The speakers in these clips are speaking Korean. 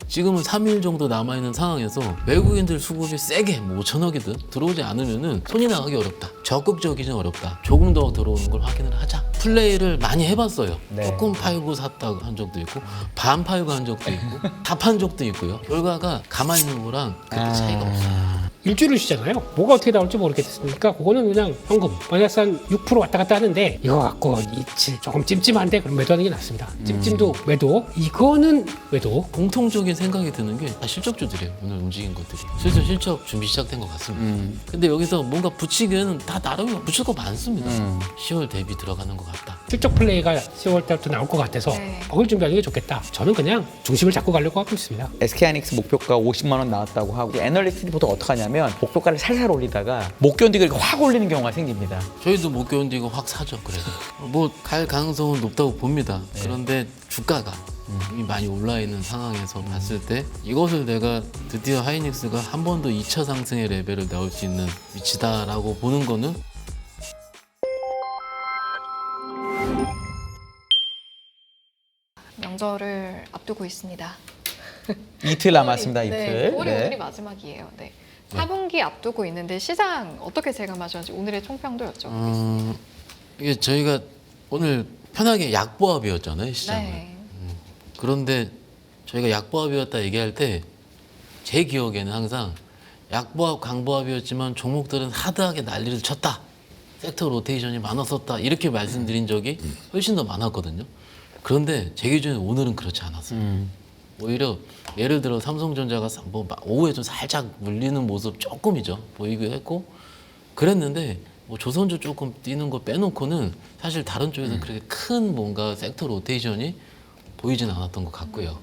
지금은 3일 정도 남아있는 상황에서 외국인들 수급이 세게 뭐 5천억이든 들어오지 않으면은 손이 나가기 어렵다. 적극적이긴 어렵다. 조금 더 들어오는 걸 확인을 하자. 플레이를 많이 해봤어요. 네. 조금 팔고 샀다고 한 적도 있고 반 팔고 한 적도 있고 다 판 적도 있고요. 결과가 가만히 있는 거랑 그렇게 차이가 없어요. 일주일을 쉬잖아요. 뭐가 어떻게 나올지 모르겠으니까 그거는 그냥 현금 마이너스 한 6% 왔다 갔다 하는데 이거 갖고 조금 찜찜한데 그럼 매도하는 게 낫습니다. 찜찜도 매도, 이거는 매도. 공통적인 생각이 드는 게 다 실적주들이에요. 오늘 움직인 것들이 슬슬 실적 준비 시작된 것 같습니다. 근데 여기서 뭔가 붙이기에는 다 나름이 붙일 거 많습니다. 10월 대비 들어가는 것 같다. 실적 플레이가 10월 달부터 나올 것 같아서 네. 거길 준비하는 게 좋겠다. 저는 그냥 중심을 잡고 가려고 하고 있습니다. SK하이닉스 목표가 50만 원 나왔다고 하고 애널리스트들이 보통 어떻게 하냐면 목표가를 살살 올리다가 못 견디고 이렇게 확 올리는 경우가 생깁니다. 저희도 못 견디고 확 사죠. 그래서 뭐 갈 가능성은 높다고 봅니다. 그런데 주가가 이미 많이 올라 있는 상황에서 봤을 때 이것을 내가 드디어 하이닉스가 한 번 더 2차 상승의 레벨을 나올 수 있는 위치다라고 보는 거는 명절을 앞두고 있습니다. 이틀 남았습니다. 이틀. 네, 5월이 네. 오늘이 마지막이에요. 네. 4분기 앞두고 있는데 시장 어떻게 체감하셨는지 오늘의 총평도 여쭤보겠습니다. 이게 저희가 오늘 편하게 약보합이었잖아요, 시장은. 네. 그런데 저희가 약보합이었다 얘기할 때 제 기억에는 항상 약보합, 강보합이었지만 종목들은 하드하게 난리를 쳤다. 섹터 로테이션이 많았었다. 이렇게 말씀드린 적이 훨씬 더 많았거든요. 그런데 제 기준에 오늘은 그렇지 않았어요. 오히려 예를 들어 삼성전자가 뭐 오후에 좀 살짝 물리는 모습 조금이죠. 보이기도 했고 그랬는데 뭐 조선주 조금 뛰는 거 빼놓고는 사실 다른 쪽에서 그렇게 큰 뭔가 섹터 로테이션이 보이진 않았던 것 같고요.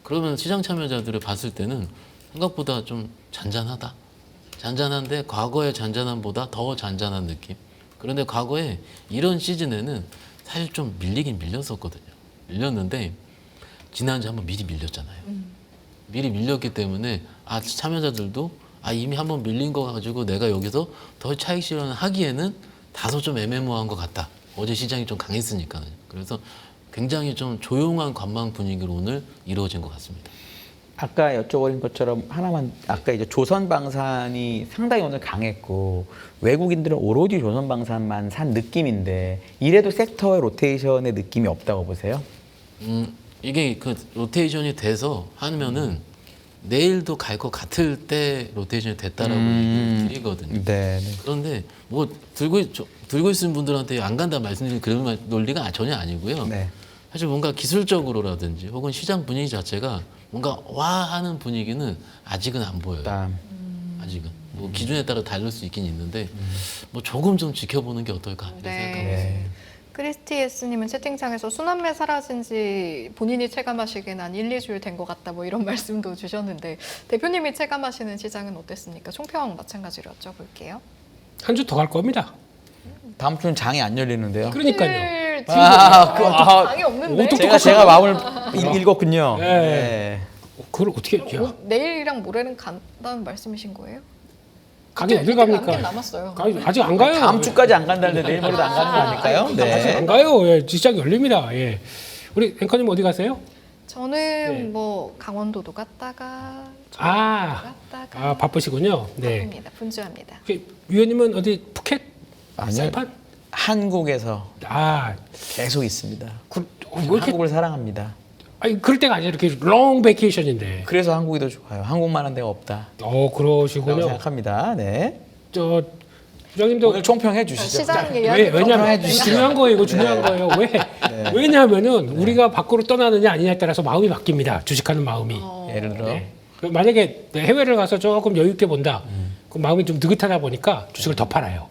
그러면 시장 참여자들을 봤을 때는 생각보다 좀 잔잔하다. 잔잔한데 과거의 잔잔함보다 더 잔잔한 느낌. 그런데 과거에 이런 시즌에는 사실 좀 밀리긴 밀렸었거든요. 밀렸는데 지난주에 한번 미리 밀렸잖아요. 미리 밀렸기 때문에 참여자들도 이미 한번 밀린 거 가지고 내가 여기서 더 차익 실현을 하기에는 다소 좀 애매모호한 것 같다. 어제 시장이 좀 강했으니까는. 그래서 굉장히 좀 조용한 관망 분위기로 오늘 이루어진 것 같습니다. 아까 여쭤보신 것처럼 하나만 아까 이제 조선방산이 상당히 오늘 강했고 외국인들은 오로지 조선방산만 산 느낌인데 이래도 섹터의 로테이션의 느낌이 없다고 보세요? 이게 그 로테이션이 돼서 하면은 내일도 갈 것 같을 때 로테이션이 됐다라고 얘기를 드리거든요. 네. 그런데 뭐 들고 있는 분들한테 안 간다 말씀드리는 그런 논리가 전혀 아니고요. 네. 사실 뭔가 기술적으로라든지 혹은 시장 분위기 자체가 뭔가 와 하는 분위기는 아직은 안 보여요. 아직은 뭐 기준에 따라 다를 수 있긴 있는데 뭐 조금 좀 지켜보는 게 어떨까 이런 네. 생각합니다. 네. 크리스티에스님은 채팅창에서 순환매 사라진 지 본인이 체감하시기엔 한 1, 2주일 된 것 같다 뭐 이런 말씀도 주셨는데 대표님이 체감하시는 시장은 어땠습니까? 총평 마찬가지로 여쭤볼게요. 한 주 더 갈 겁니다. 다음 주는 장이 안 열리는데요. 그러니까요. 장이 없는데 제가 마음을 읽었군요. 네. 네. 그걸 어떻게 내일이랑 모레는 간다는 말씀이신 거예요? 가긴 어딜 남긴 갑니까? 남았어요. 아직 안 가요. 다음 주까지 안 간다는데 내일 모레도 안 가는 거 아닐까요? 아직 네. 안 가요. 예, 시장 열립니다. 예. 우리 앵커님 어디 가세요? 저는 네. 뭐 강원도도 갔다가 아, 갔다가 바쁘시군요. 네. 바쁩니다. 분주합니다. 위원님은 어디 푸켓? 아니요. 사이판? 한국에서 아, 계속 있습니다. 왜 이렇게 한국을 사랑합니다. 아니 그럴 때가 아니라 이렇게 롱 베케이션인데. 그래서 한국이 더 좋아요. 한국만한 데가 없다. 라고 그러시군요. 생각합니다. 네. 저 부장님도 오늘 총평해 주시죠. 시장 이야기 왜냐면 좀 해주시죠. 중요한 거예요. 이거 중요한 거예요. 왜? 왜냐하면은 우리가 밖으로 떠나느냐 아니냐에 따라서 마음이 바뀝니다. 주식하는 마음이. 예를 들어 네. 만약에 해외를 가서 조금 여유 있게 본다. 그럼 마음이 좀 느긋하다 보니까 주식을 더 팔아요.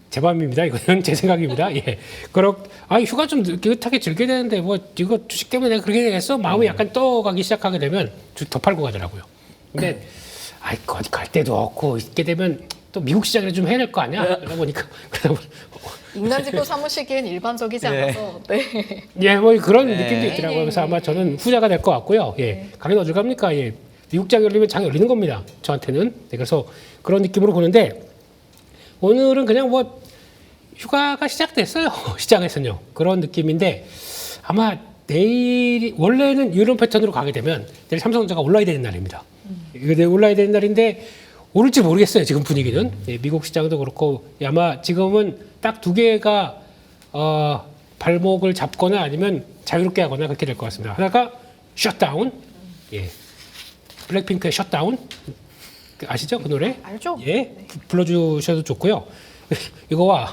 제 마음입니다. 이거는 제 생각입니다. 예. 휴가 좀 느긋하게 즐겨야 되는데 뭐 이거 주식 때문에 내가 그렇게 되겠어? 마음이 약간 떠가기 시작하게 되면 주식 더 팔고 가더라고요. 근데 어디 갈 데도 없고 있게 되면 또 미국 시장을 좀 해야 될 거 아니야? 그러다 보니까 인간지표 삼으시기엔 일반적이지 않아서 네. 예, 뭐 그런 네. 느낌도 있더라고요. 그래서 아마 저는 후자가 될 것 같고요. 예, 가긴 어딜 갑니까? 예, 미국 장 열리면 장 열리는 겁니다. 저한테는. 네, 그래서 그런 느낌으로 보는데 오늘은 그냥 뭐 휴가가 시작됐어요. 시장에서는요. 그런 느낌인데 아마 내일이 원래는 이런 패턴으로 가게 되면 내일 삼성전자가 올라야 되는 날입니다. 이거 내일 올라야 되는 날인데 오를지 모르겠어요. 지금 분위기는 예, 미국 시장도 그렇고 아마 지금은 딱 두 개가 발목을 잡거나 아니면 자유롭게 하거나 그렇게 될 것 같습니다. 하나가 셧다운, 예, 블랙핑크의 셧다운 아시죠 그 노래? 알죠? 예, 네. 불러주셔도 좋고요. 이거와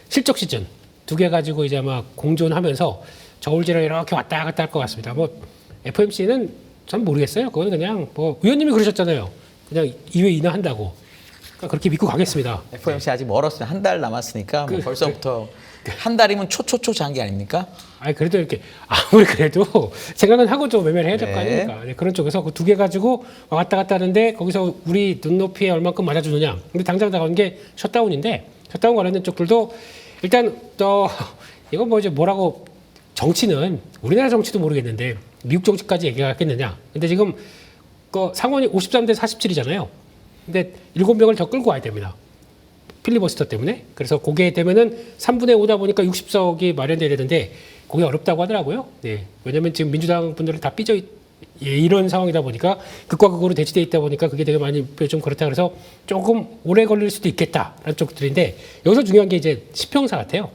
실적 시즌 두 개 가지고 이제 아마 공존하면서 저울질을 이렇게 왔다 갔다 할 것 같습니다. 뭐 FOMC는 전 모르겠어요. 그건 그냥 뭐 의원님이 그러셨잖아요. 그냥 2회 인하한다고. 그러니까 그렇게 믿고 가겠습니다. FOMC 아직 멀었어요. 한 달 남았으니까 뭐 벌써부터 한 달이면 초초초 장기 아닙니까? 아니 그래도 이렇게 아무리 그래도 생각은 하고 좀 매매를 해야 될 거 네. 아닙니까? 네, 그런 쪽에서 그 두 개 가지고 왔다 갔다 하는데 거기서 우리 눈높이에 얼만큼 맞아주느냐. 근데 당장 나가는 게 셧다운인데 셧다운 관련된 쪽들도 일단 또 이건 뭐 이제 뭐라고 정치는 우리나라 정치도 모르겠는데 미국 정치까지 얘기가 하겠느냐. 근데 지금 그 상원이 53대 47이잖아요. 근데 7명을 더 끌고 와야 됩니다. 필리버스터 때문에. 그래서 그게 되면은 3분의 5다 보니까 60석이 마련돼야 되는데 그게 어렵다고 하더라고요. 네. 왜냐면 지금 민주당 분들은 다 삐져 이런 상황이다 보니까 극과 극으로 대치돼 있다 보니까 그게 되게 많이 좀 그렇다 그래서 조금 오래 걸릴 수도 있겠다라는 쪽들인데 여기서 중요한 게 이제 신평사 같아요.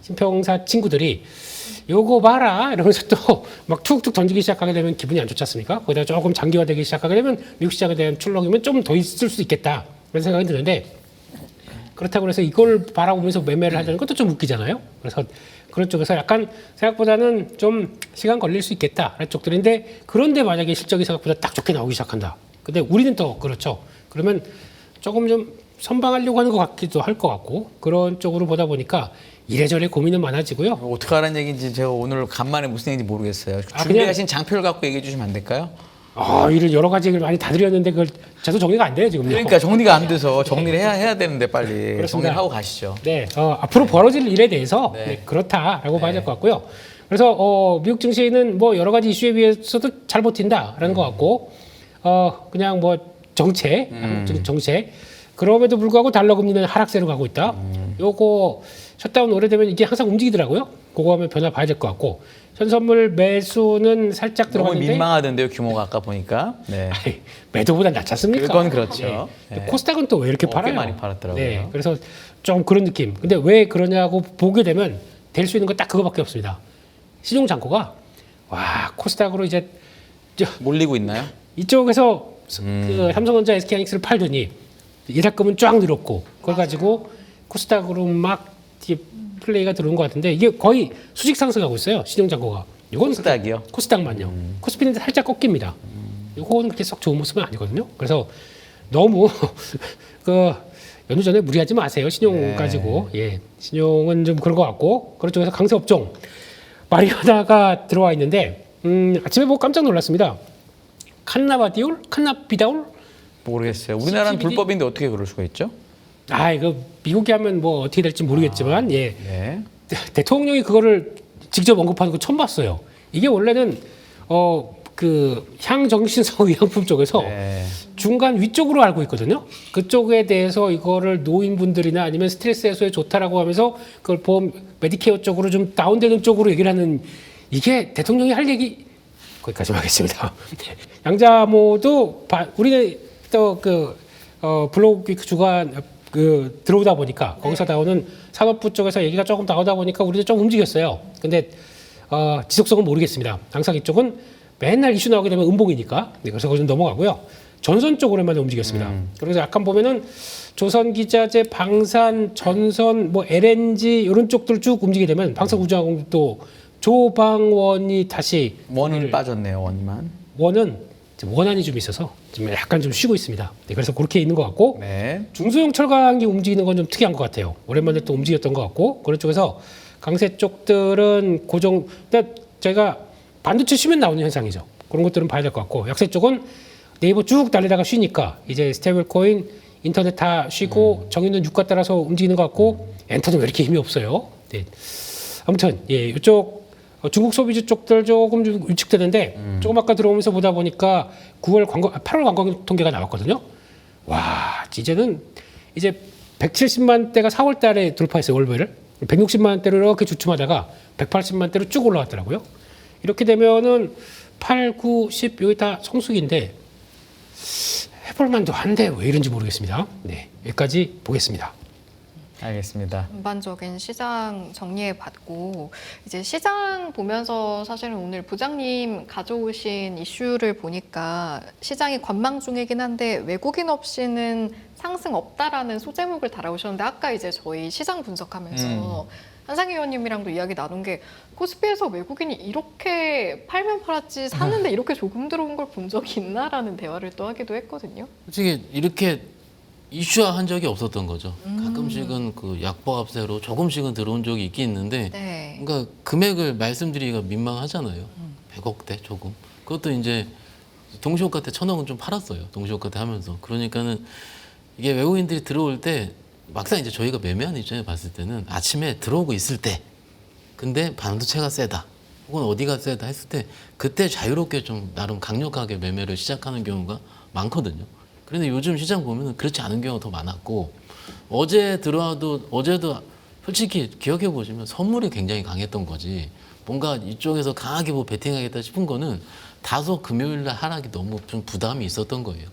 신평사 친구들이 요거 봐라 이러면서 또 막 툭툭 던지기 시작하게 되면 기분이 안 좋지 않습니까? 거기다가 조금 장기화되기 시작하게 되면 미국 시장에 대한 출렁이면 좀 더 있을 수 있겠다 그런 생각이 드는데 그렇다고 해서 이걸 바라보면서 매매를 하자는 것도 좀 웃기잖아요. 그래서 그런 쪽에서 약간 생각보다는 좀 시간 걸릴 수 있겠다라는 쪽들인데 그런데 만약에 실적이 생각보다 딱 좋게 나오기 시작한다. 근데 우리는 또 그렇죠. 그러면 조금 좀 선방하려고 하는 것 같기도 할 것 같고 그런 쪽으로 보다 보니까 이래저래 고민은 많아지고요. 어떻게 하라는 얘기인지 제가 오늘 간만에 무슨 얘기인지 모르겠어요. 아, 준비하신 장표를 갖고 얘기해 주시면 안 될까요? 이런 여러 가지 얘기를 많이 다 드렸는데 그걸 저도 정리가 안 돼요 지금요. 그러니까 정리가 안 돼서 정리를 해야 되는데 빨리 그렇습니다. 정리를 하고 가시죠. 네, 앞으로 벌어질 일에 대해서 네. 네, 그렇다라고 봐야 될 것 같고요. 그래서 미국 증시는 뭐 여러 가지 이슈에 비해서도 잘 버틴다라는 것 같고 그냥 뭐 정책, 한국적인 정책 그럼에도 불구하고 달러 금리는 하락세로 가고 있다. 요거 셧다운 오래되면 이게 항상 움직이더라고요. 그거 하면 변화 봐야 될 것 같고 현선물 매수는 살짝 너무 들어갔는데 민망하던데요 규모가 아까 보니까. 네. 아니, 매도보다 낫지 않습니까? 그건 그렇죠. 네. 네. 코스닥은 또 왜 이렇게 꽤 팔아요? 많이 팔았더라고요. 네, 그래서 좀 그런 느낌. 근데 왜 그러냐고 보게 되면 될 수 있는 건 딱 그거밖에 없습니다. 신용 잔고가 와 코스닥으로 이제 몰리고 있나요? 이쪽에서 그 삼성전자, SK하이닉스를 팔더니 예탁금은 쫙 늘었고 그걸 가지고 코스닥으로 막 이제 플레이가 들어온 것 같은데 이게 거의 수직 상승하고 있어요. 신용 잔고가. 이건 코스닥이요? 코스닥만요. 코스피는 살짝 꺾입니다. 이거는 그렇게 썩 좋은 모습은 아니거든요. 그래서 너무 그 연휴 전에 무리하지 마세요. 신용 네. 가지고. 예. 신용은 좀 그런 것 같고 그런 쪽에서 강세 업종 마리아나가 들어와 있는데 아침에 보고 깜짝 놀랐습니다. 칸나비다올? 모르겠어요. 우리나라는 CCTV? 불법인데 어떻게 그럴 수가 있죠? 이거 미국이 하면 뭐 어떻게 될지 모르겠지만 예. 네. 대통령이 그거를 직접 언급하는 거 처음 봤어요. 이게 원래는 그 향정신성 의약품 쪽에서 네. 중간 위쪽으로 알고 있거든요. 그쪽에 대해서 이거를 노인분들이나 아니면 스트레스 해소에 좋다라고 하면서 그걸 보험 메디케어 쪽으로 좀 다운되는 쪽으로 얘기를 하는 이게 대통령이 할 얘기 거기까지 하겠습니다. 양자모도 우리는 또 블로그 주간 들어오다 보니까 거기서 나오는 산업부 쪽에서 얘기가 조금 나오다 보니까 우리도 좀 움직였어요. 근데 지속성은 모르겠습니다. 항상 이쪽은 맨날 이슈 나오게 되면 음봉이니까. 네, 그래서 거기서 넘어가고요. 전선 쪽으로만 움직였습니다. 그래서 약간 보면은 조선기자재, 방산, 전선, 뭐 LNG 이런 쪽들 쭉 움직이게 되면 방산우주항공도 조방원이 다시 원은 빠졌네요. 원만. 원은 지금 원한이 좀 있어서 지금 약간 좀 쉬고 있습니다. 네, 그래서 그렇게 있는 것 같고 네. 중소형 철강이 움직이는 건 좀 특이한 것 같아요. 오랜만에 또 움직였던 것 같고 그런 쪽에서 강세 쪽들은 고정. 근데 제가 반도체 쉬면 나오는 현상이죠. 그런 것들은 봐야 될 것 같고 약세 쪽은 네이버 쭉 달리다가 쉬니까 이제 스테이블 코인, 인터넷 다 쉬고 정해놓은 유가 따라서 움직이는 것 같고 엔터는 왜 이렇게 힘이 없어요. 네. 아무튼 예, 이쪽 중국 소비주 쪽들 조금 좀 위축되는데 조금 아까 들어오면서 보다 보니까 8월 관광 통계가 나왔거든요. 와, 이제는 이제 170만 대가 4월 달에 돌파했어요, 월별을. 160만 대로 이렇게 주춤하다가 180만 대로 쭉 올라왔더라고요. 이렇게 되면은 8, 9, 10 여기 다 성수기인데 해볼 만도 한데 왜 이런지 모르겠습니다. 네, 여기까지 보겠습니다. 알겠습니다. 전반적인 시장 정리해 봤고 이제 시장 보면서 사실은 오늘 부장님 가져오신 이슈를 보니까 시장이 관망 중이긴 한데 외국인 없이는 상승 없다라는 소제목을 달아오셨는데 아까 이제 저희 시장 분석하면서 한상희 의원님이랑도 이야기 나눈 게 코스피에서 외국인이 이렇게 팔면 팔았지 사는데 이렇게 조금 들어온 걸 본 적이 있나라는 대화를 또 하기도 했거든요. 솔직히 이렇게 이슈화한 적이 없었던 거죠. 가끔씩은 그 약보합세로 조금씩은 들어온 적이 있긴 있는데, 네. 그러니까 금액을 말씀드리기가 민망하잖아요. 100억대 조금. 그것도 이제 동시호가 때 1,000억은 좀 팔았어요. 동시호가 때 하면서. 그러니까는 이게 외국인들이 들어올 때 막상 이제 저희가 매매하는 입장에 봤을 때는 아침에 들어오고 있을 때, 근데 반도체가 세다. 혹은 어디가 세다 했을 때 그때 자유롭게 좀 나름 강력하게 매매를 시작하는 경우가 많거든요. 그런데 요즘 시장 보면은 그렇지 않은 경우가 더 많았고, 어제 들어와도 어제도 솔직히 기억해 보시면 선물이 굉장히 강했던 거지, 뭔가 이쪽에서 강하게 뭐 베팅하겠다 싶은 거는 다소 금요일 날 하락이 너무 좀 부담이 있었던 거예요.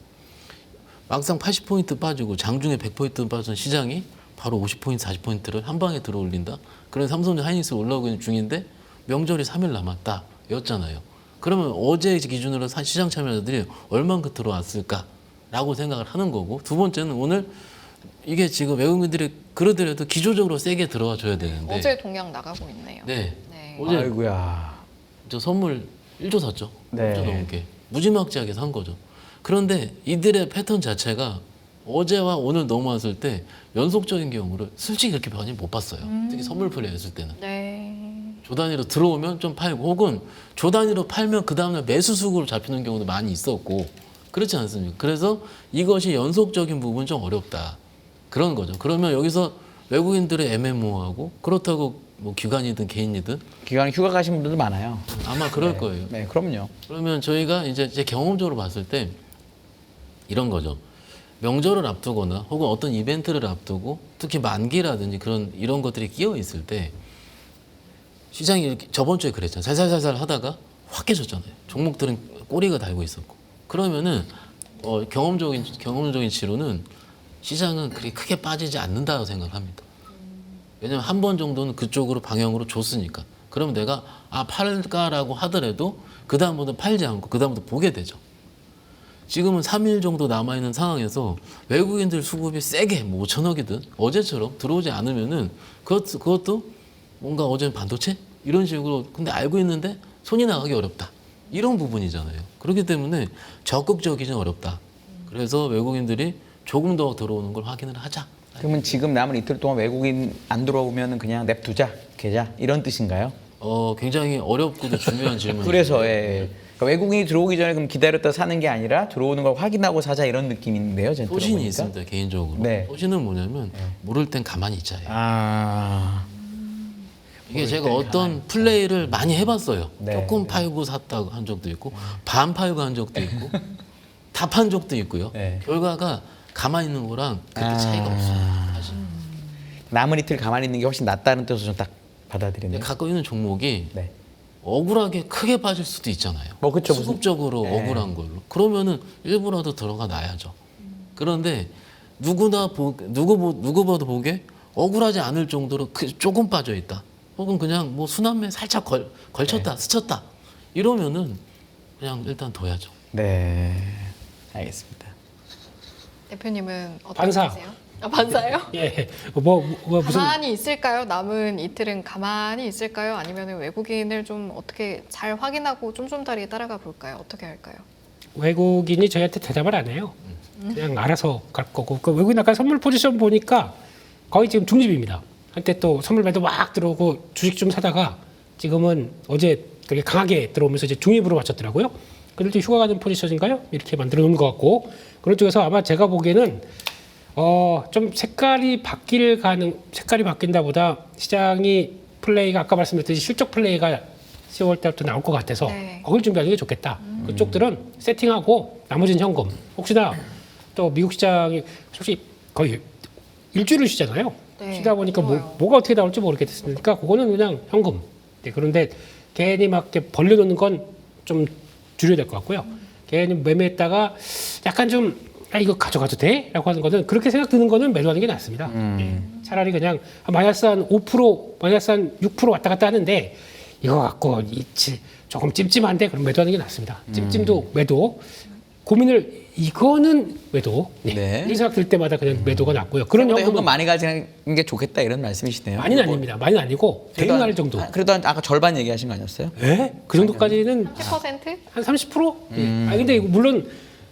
막상 80포인트 빠지고 장중에 100포인트 빠진 시장이 바로 50포인트, 40포인트를 한 방에 들어 올린다? 그런 삼성전 하이닉스 올라오고 있는 중인데 명절이 3일 남았다 였잖아요. 그러면 어제 기준으로 시장 참여자들이 얼만큼 들어왔을까라고 생각을 하는 거고, 두 번째는 오늘 이게 지금 외국인들이 그러더라도 기조적으로 세게 들어와 줘야 되는데, 어제 동향 나가고 있네요. 네. 네. 어제 아이고야. 저 선물 1조 샀죠. 네. 1조 넘게. 무지막지하게 산 거죠. 그런데 이들의 패턴 자체가 어제와 오늘 넘어왔을 때 연속적인 경우를 솔직히 그렇게 많이 못 봤어요. 특히 선물 플레이 했을 때는. 네. 조 단위로 들어오면 좀 팔고, 혹은 조 단위로 팔면 그 다음날 매수 수급으로 잡히는 경우도 많이 있었고, 그렇지 않습니까? 그래서 이것이 연속적인 부분은 좀 어렵다. 그런 거죠. 그러면 여기서 외국인들의 애매모호하고, 그렇다고 뭐 기관이든 개인이든 기간에 휴가 가신 분들도 많아요. 아마 그럴 네. 거예요. 네, 그럼요. 그러면 저희가 이제 제 경험적으로 봤을 때 이런 거죠. 명절을 앞두거나 혹은 어떤 이벤트를 앞두고 특히 만기라든지 이런 것들이 끼어 있을 때 시장이 이렇게 저번 주에 그랬잖아요. 살살살살 하다가 확 깨졌잖아요. 종목들은 꼬리가 달고 있었고. 그러면은 경험적인 치료는 시장은 그렇게 크게 빠지지 않는다고 생각합니다. 왜냐면 한 번 정도는 그쪽으로 방향으로 줬으니까. 그러면 내가 팔까라고 하더라도 그 다음부터 팔지 않고 그 다음부터 보게 되죠. 지금은 3일 정도 남아있는 상황에서 외국인들 수급이 세게 뭐 5천억이든 어제처럼 들어오지 않으면은 그것도 뭔가 어제는 반도체? 이런 식으로 근데 알고 있는데 손이 나가기 어렵다. 이런 부분이잖아요. 그렇기 때문에 적극적이긴 어렵다. 그래서 외국인들이 조금 더 들어오는 걸 확인을 하자. 그러면 지금 남은 이틀 동안 외국인 안 들어오면 그냥 냅두자, 계좌 이런 뜻인가요? 굉장히 어렵고도 중요한 질문이에요. 그래서 예. 그러니까 외국인이 들어오기 전에 그럼 기다렸다 사는 게 아니라 들어오는 걸 확인하고 사자 이런 느낌인데요. 제가 소신이 들어보니까. 있습니다. 개인적으로. 네. 소신은 뭐냐면 모를 땐 가만히 있자예요. 아, 이게 제가 어떤 플레이를 많이 해봤어요. 네. 조금 팔고 샀다고 한 적도 있고 반 팔고 한 적도 있고 다 판 적도 있고요. 네. 결과가 가만히 있는 거랑 그렇게 차이가 없어요. 사실. 남은 이틀 가만히 있는 게 훨씬 낫다는 뜻으로 좀 딱 근데 받아들이네요. 갖고 있는 종목이 네. 억울하게 크게 빠질 수도 있잖아요. 뭐 그쵸, 수급적으로 네. 억울한 걸로. 그러면은 일부라도 들어가 놔야죠. 그런데 누구 봐도 보게 억울하지 않을 정도로 조금 빠져 있다. 혹은 그냥 뭐 순환매 살짝 걸쳤다, 네. 스쳤다. 이러면은 그냥 일단 둬야죠. 네, 알겠습니다. 대표님은 어떻게 반사. 보세요? 반사요? 예, 무슨 가만히 있을까요? 남은 이틀은 가만히 있을까요? 아니면 외국인을 좀 어떻게 잘 확인하고 쫌쫌다리에 따라가 볼까요? 어떻게 할까요? 외국인이 저희한테 대답을 안 해요. 그냥 알아서 갈 거고. 그 외국인 아까 선물 포지션 보니까 거의 지금 중립입니다. 한때 또 선물 매도 막 들어오고 주식 좀 사다가 지금은 어제 되게 강하게 들어오면서 이제 중립으로 맞췄더라고요. 그럴 때 휴가 가는 포지션인가요? 이렇게 만들어 놓은 것 같고, 그런 쪽에서 아마 제가 보기에는 좀 색깔이 바뀐다보다 시장이 플레이가 아까 말씀드렸듯이 실적 플레이가 10월 달부터 나올 것 같아서 네. 거길 준비하는 게 좋겠다. 그쪽들은 세팅하고 나머지는 현금. 혹시나 또 미국 시장이 솔직히 거의 일주일을 쉬잖아요. 네, 쉬다 보니까 그래요. 뭐가 어떻게 나올지 모르겠으니까 그거는 그냥 현금. 네, 그런데 괜히 막 이렇게 벌려놓는 건 좀 줄여야 될 것 같고요. 괜히 매매했다가 약간 좀 이거 가져가도 돼? 라고 하는 거는 그렇게 생각 드는 거는 매도하는 게 낫습니다. 예. 차라리 그냥 마이너스 한 5%, 마이너스 한 6% 왔다 갔다 하는데 이거 갖고 조금 찜찜한데 그럼 매도하는 게 낫습니다. 찜찜도 매도. 고민을 이거는 매도. 네. 네. 이 생각 들 때마다 그냥 매도가 낫고요. 그런 현금 현금은 많이 가지는 게 좋겠다 이런 말씀이시네요. 많이는 아닙니다. 많이는 아니고 대응할 정도. 그래도 아까 절반 얘기하신 거 아니었어요? 네? 그 정도까지는 10%? 한 30%? 아 근데 이거 물론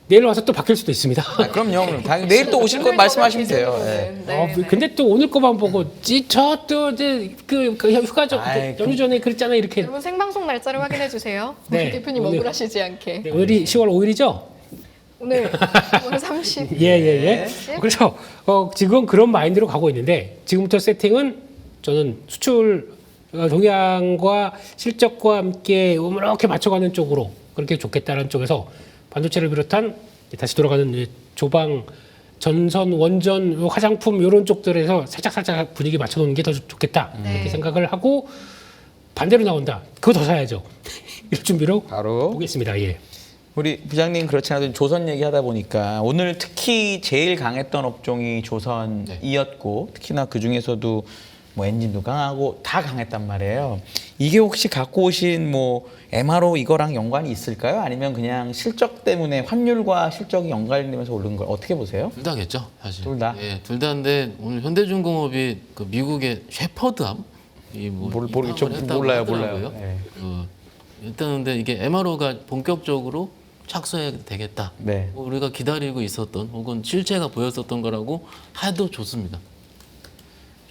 내일 와서 또 바뀔 수도 있습니다. 아, 그럼요. 당연히 내일 또 오실 거 말씀하시면 돼요. 예. 네. 근데 또 오늘 거만 보고 저또 이제 그 휴가죠. 아이, 연휴 전에 그랬잖아요. 이렇게. 여러분 생방송 날짜를 확인해 주세요. 네. 대표님 오늘- 억울하시지 않게. 네, 오늘이 10월 5일이죠? 오늘 30. 예. 그래서 지금 그런 마인드로 가고 있는데 지금부터 세팅은 저는 수출 동향과 실적과 함께 이렇게 맞춰가는 쪽으로 그렇게 좋겠다는 쪽에서 반도체를 비롯한 다시 돌아가는 이제 조방, 전선, 원전, 화장품 이런 쪽들에서 살짝 분위기 맞춰놓는 게 더 좋겠다 네. 이렇게 생각을 하고 반대로 나온다. 그거 더 사야죠. 이런 준비로 바로 보겠습니다. 예. 우리 부장님 그렇지 않아도 조선 얘기하다 보니까 오늘 특히 제일 강했던 업종이 조선이었고 특히나 그 중에서도 뭐 엔진도 강하고 다 강했단 말이에요. 이게 혹시 갖고 오신 뭐 MRO 이거랑 연관이 있을까요? 아니면 그냥 실적 때문에 환율과 실적이 연관되면서 오른 걸 어떻게 보세요? 둘 다겠죠, 사실. 둘 다? 예, 둘 다인데 오늘 현대중공업이 그 미국의 셰퍼드함 이뭐 모르겠죠. 몰라요. 예. 일단 근데 이게 MRO가 본격적으로 착수해야 되겠다. 네. 우리가 기다리고 있었던 혹은 실체가 보였었던 거라고 해도 좋습니다.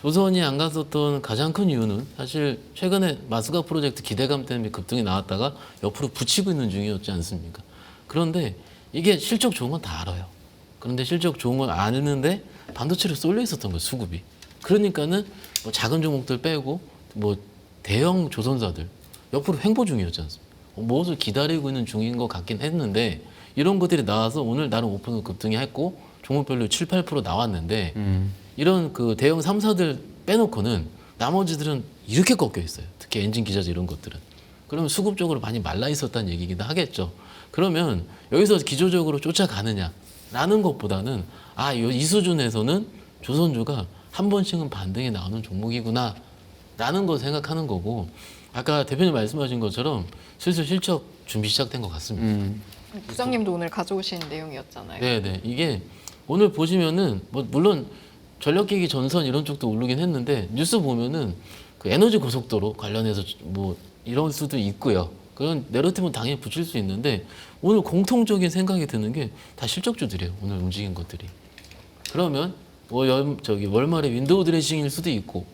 조선이 안 갔었던 가장 큰 이유는 사실 최근에 마스가 프로젝트 기대감 때문에 급등이 나왔다가 옆으로 붙이고 있는 중이었지 않습니까? 그런데 이게 실적 좋은 건 다 알아요. 그런데 실적 좋은 걸 아는데 반도체로 쏠려 있었던 거예요, 수급이. 그러니까는 뭐 작은 종목들 빼고 뭐 대형 조선사들 옆으로 횡보 중이었지 않습니까? 무엇을 기다리고 있는 중인 것 같긴 했는데 이런 것들이 나와서 오늘 나름 5% 급등이 했고 종목별로 7, 8% 나왔는데 이런 그 대형 3사들 빼놓고는 나머지들은 이렇게 꺾여 있어요. 특히 엔진 기자재 이런 것들은. 그러면 수급적으로 많이 말라 있었다는 얘기기도 하겠죠. 그러면 여기서 기조적으로 쫓아가느냐라는 것보다는 이 수준에서는 조선주가 한 번씩은 반등이 나오는 종목이구나 라는 걸 생각하는 거고 아까 대표님 말씀하신 것처럼 슬슬 실적 준비 시작된 것 같습니다. 부장님도 오늘 가져오신 내용이었잖아요. 네네. 이게 오늘 보시면은 뭐 물론 전력기기 전선 이런 쪽도 오르긴 했는데 뉴스 보면은 그 에너지 고속도로 관련해서 뭐 이런 수도 있고요. 그런 내러티브는 당연히 붙일 수 있는데 오늘 공통적인 생각이 드는 게 다 실적주들이에요. 오늘 움직인 것들이. 그러면 뭐 월말에 윈도우 드레싱일 수도 있고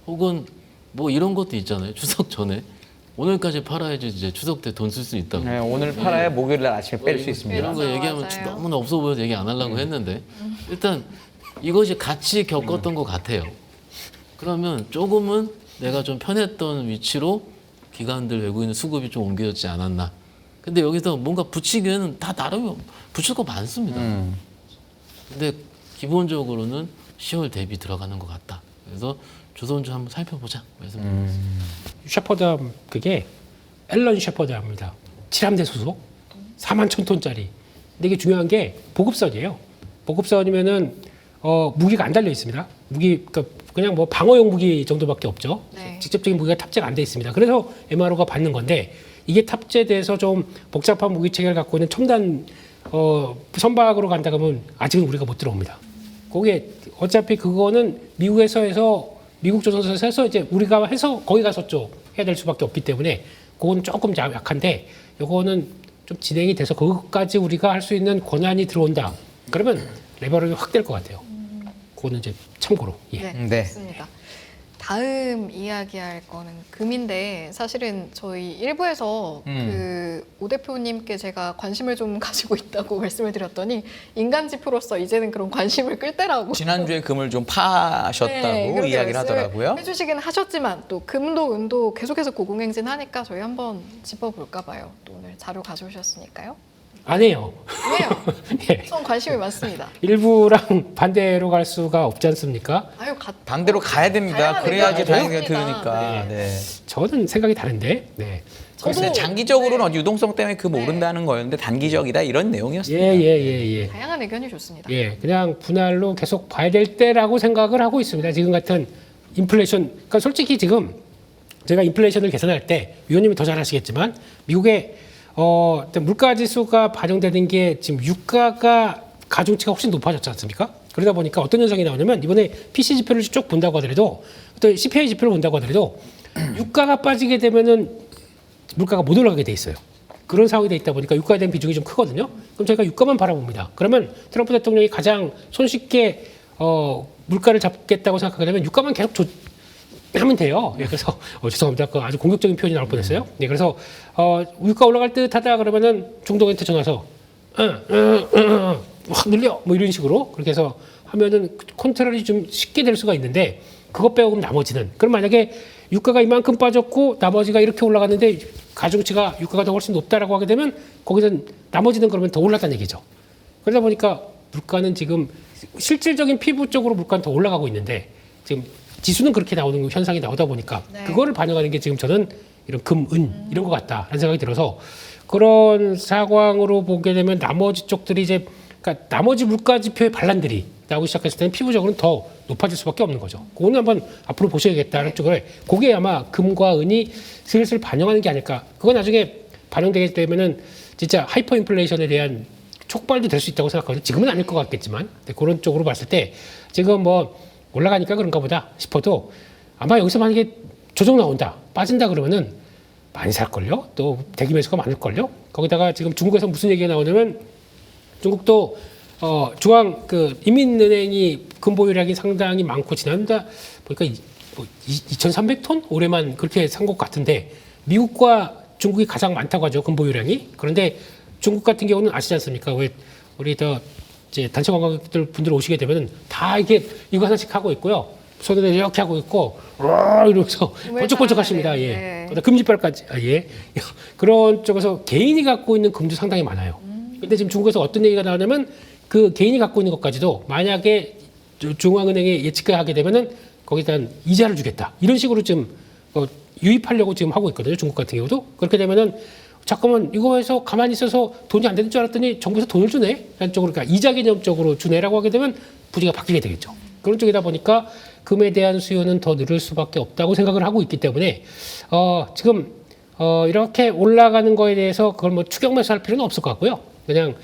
혹은 뭐 이런 것도 있잖아요. 추석 전에 오늘까지 팔아야지 이제 추석 때 돈 쓸 수 있다고. 네, 오늘 팔아야 목요일 날 아침에 뺄 수 있습니다. 이런 거 맞아요, 얘기하면 맞아요. 너무나 없어 보여서 얘기 안 하려고 했는데 일단 이것이 같이 겪었던 것 같아요. 그러면 조금은 내가 좀 편했던 위치로 기관들 외국인 수급이 좀 옮겨졌지 않았나. 근데 여기서 뭔가 붙이기에는 다 나름이 붙일 거 많습니다. 근데 기본적으로는 10월 대비 들어가는 것 같다. 그래서 조선주 한번 살펴보자 말씀드립니다. 셰퍼드함 그게 앨런 셰퍼드함입니다. 7함대 소속 4만 1,000톤짜리. 근데 이게 중요한 게 보급선이에요. 보급선이면은 무기가 안 달려 있습니다. 그러니까 그냥 뭐 방어용 무기 정도밖에 없죠. 네. 직접적인 무기가 탑재가 안 돼 있습니다. 그래서 MRO가 받는 건데 이게 탑재돼서 좀 복잡한 무기 체계를 갖고 있는 첨단 선박으로 간다 그러면 아직은 우리가 못 들어옵니다. 거기에 어차피 그거는 미국에서 해서 미국 조선소에서 해서 이제 우리가 해서 거기 가서 좀 해야 될 수밖에 없기 때문에 그건 조금 약한데 요거는 좀 진행이 돼서 그것까지 우리가 할 수 있는 권한이 들어온다. 그러면 레버리지 확 될 것 같아요. 그거는 이제 참고로. 예. 네, 네. 좋습니다. 다음 이야기할 거는 금인데 사실은 저희 일부에서 그 오 대표님께 제가 관심을 좀 가지고 있다고 말씀을 드렸더니 인간지표로서 이제는 그런 관심을 끌 때라고 지난주에 금을 좀 파셨다고 네, 그렇게 이야기를 말씀을 하더라고요. 해주시긴 하셨지만 또 금도 은도 계속해서 고공행진하니까 저희 한번 짚어볼까 봐요. 또 오늘 자료 가져오셨으니까요. 안 해요. 왜요? 예. 전 관심이 많습니다. 일부랑 반대로 갈 수가 없지 않습니까? 아유, 반대로 가야 됩니다. 다양한 그래야지 의견이 다행히 있습니다. 들으니까. 네. 저는 생각이 다른데. 네. 글쎄, 장기적으로는 유동성 때문에 모른다는 거였는데 단기적이다 이런 내용이었습니다. 예. 다양한 의견이 좋습니다. 예, 그냥 분할로 계속 봐야 될 때라고 생각을 하고 있습니다. 지금 같은 인플레이션, 그러니까 솔직히 지금 제가 인플레이션을 계산할 때 위원님이 더 잘 아시겠지만 미국의 물가 지수가 반영되는 게 지금 유가가 가중치가 훨씬 높아졌지 않습니까? 그러다 보니까 어떤 현상이 나오냐면 이번에 PC 지표를 쭉 본다고 하더라도 또 CPI 지표를 본다고 하더라도 유가가 빠지게 되면은 물가가 못 올라가게 돼 있어요. 그런 상황이 돼 있다 보니까 유가에 대한 비중이 좀 크거든요. 그럼 저희가 유가만 바라봅니다. 그러면 트럼프 대통령이 가장 손쉽게 물가를 잡겠다고 생각하게 되면 유가만 계속 하면 돼요. 예, 그래서 죄송합니다. 그 아주 공격적인 표현이 나올 뻔했어요. 네, 그래서 유가 올라갈 듯하다 그러면은 중동한테 전화서 확 늘려 뭐 이런 식으로 그렇게 해서 하면은 컨트롤이 좀 쉽게 될 수가 있는데 그것 빼고 나머지는 그럼 만약에 유가가 이만큼 빠졌고 나머지가 이렇게 올라갔는데 가중치가 유가가 더 훨씬 높다라고 하게 되면 거기선 나머지는 그러면 더 올랐다는 얘기죠. 그러다 보니까 물가는 지금 실질적인 피부 쪽으로 물가는 더 올라가고 있는데 지금 지수는 그렇게 나오는 현상이 나오다 보니까 네. 그거를 반영하는 게 지금 저는 이런 금, 은 이런 것 같다라는 생각이 들어서 그런 상황으로 보게 되면 나머지 쪽들이 이제 그러니까 나머지 물가 지표의 반란들이 나오기 시작했을 때는 피부적으로는 더 높아질 수밖에 없는 거죠. 그거는 한번 앞으로 보셔야겠다는 쪽을 그게 아마 금과 은이 슬슬 반영하는 게 아닐까. 그건 나중에 반영되게 되면은 진짜 하이퍼 인플레이션에 대한 촉발도 될 수 있다고 생각하거든요. 지금은 아닐 것 같겠지만 그런 쪽으로 봤을 때 지금 뭐 올라가니까 그런가 보다 싶어도 아마 여기서 만약에 조정 나온다 빠진다 그러면은 많이 살걸요. 또 대기 매수가 많을걸요. 거기다가 지금 중국에서 무슨 얘기가 나오냐면 중국도 중앙 인민은행이 금보유량이 상당히 많고 지난달 보니까 2,300톤 올해만 그렇게 산 것 같은데 미국과 중국이 가장 많다고 하죠 금보유량이. 그런데 중국 같은 경우는 아시지 않습니까? 왜 우리 이제 단체 관광객들 분들 오시게 되면은 다 이게 이거 하나씩 하고 있고요. 손에 이렇게 하고 있고 이러면서 번쩍번쩍 하십니다. 예. 네. 금지발까지 예. 그런 쪽에서 개인이 갖고 있는 금도 상당히 많아요. 근데 지금 중국에서 어떤 얘기가 나오냐면 그 개인이 갖고 있는 것까지도 만약에 중앙은행에 예측하게 되면은 거기에 대한 이자를 주겠다. 이런 식으로 좀 유입하려고 지금 하고 있거든요. 중국 같은 경우도. 그렇게 되면은 잠깐만 이거 해서 가만히 있어서 돈이 안 되는 줄 알았더니 정부에서 돈을 주네. 라는 쪽으로 그러니까 이자 개념적으로 주네라고 하게 되면 부지가 바뀌게 되겠죠. 그런 쪽이다 보니까 금에 대한 수요는 더 늘을 수밖에 없다고 생각을 하고 있기 때문에 지금 이렇게 올라가는 거에 대해서 그걸 뭐 추격 매수할 필요는 없을 것 같고요. 그냥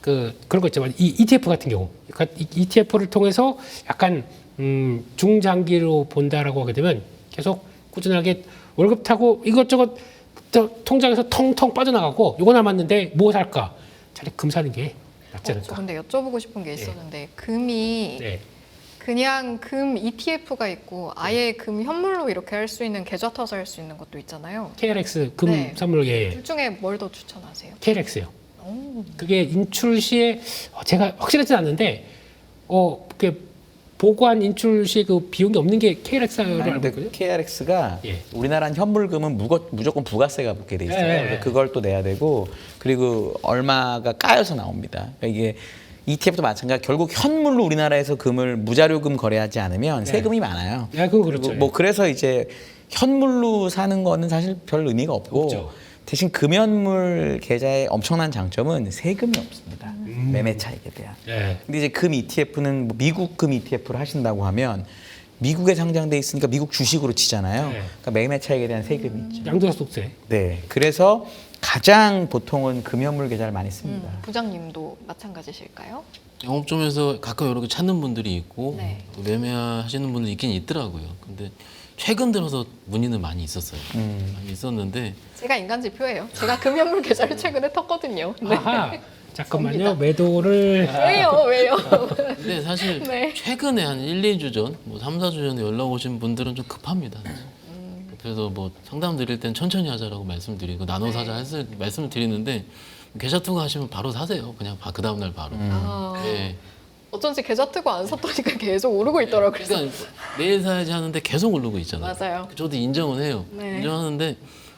그런 거 있지만 이 ETF 같은 경우, 그러니까 ETF를 통해서 약간 중장기로 본다라고 하게 되면 계속 꾸준하게 월급 타고 이것저것 통장에서 텅텅 빠져나가고 이거 남았는데 뭐 살까? 차라리 금 사는 게 낫지 저 않을까? 근데 여쭤보고 싶은 게 있었는데 금이 네. 그냥 금 ETF가 있고 아예 금 현물로 이렇게 할 수 있는 계좌 터서 할 수 있는 것도 있잖아요. KRX 금 네. 선물 예. 둘 중에 뭘 더 추천하세요? KRX요. 오. 그게 인출 시에 제가 확실하진 않는데 그게 보관 인출 시에 그 비용이 없는 게 KRX라고 알고 근데 있거든요. KRX가 예. 우리나라는 현물금은 무조건 부가세가 붙게 돼 있어요. 예. 그래서 그걸 또 내야 되고 그리고 얼마가 까여서 나옵니다. 그러니까 이게 ETF도 마찬가지. 결국 현물로 우리나라에서 금을 무자료금 거래하지 않으면 세금이 많아요. 야, 그건 그렇죠. 그리고 뭐 그래서 이제 현물로 사는 거는 사실 별 의미가 없고 없죠. 대신 금연물 계좌의 엄청난 장점은 세금이 없습니다. 매매 차익에 대한. 예. 근데 이제 금 ETF는 뭐 미국 금 ETF를 하신다고 하면 미국에 상장돼 있으니까 미국 주식으로 치잖아요. 네. 그러니까 매매 차익에 대한 세금이 있죠. 양도소득세. 네. 그래서 가장 보통은 금연물 계좌를 많이 씁니다. 부장님도 마찬가지실까요? 영업점에서 가끔 이렇게 찾는 분들이 있고 네. 또 매매하시는 분들 있긴 있더라고요. 근데 최근 들어서 문의는 많이 있었어요. 많이 있었는데 제가 인간지표예요. 제가 금 현물 계좌를 최근에 텄거든요. 네. 아하. 잠깐만요. 매도를 왜요? 근데 사실 네. 최근에 한 1, 2주 전, 뭐 3, 4주 전에 연락 오신 분들은 좀 급합니다. 그래서 뭐 상담 드릴 땐 천천히 하자라고 말씀드리고 나눠 사자 말씀을 드리는데 계좌 투자하시면 바로 사세요. 그냥 그 다음 날 바로. 아, 네. 어쩐지 계좌 뜨고 안 샀더니까 계속 오르고 있더라고요. 그래서 그러니까 내일 사야지 하는데 계속 오르고 있잖아요. 맞아요. 저도 인정은 해요. 네. 인정하는데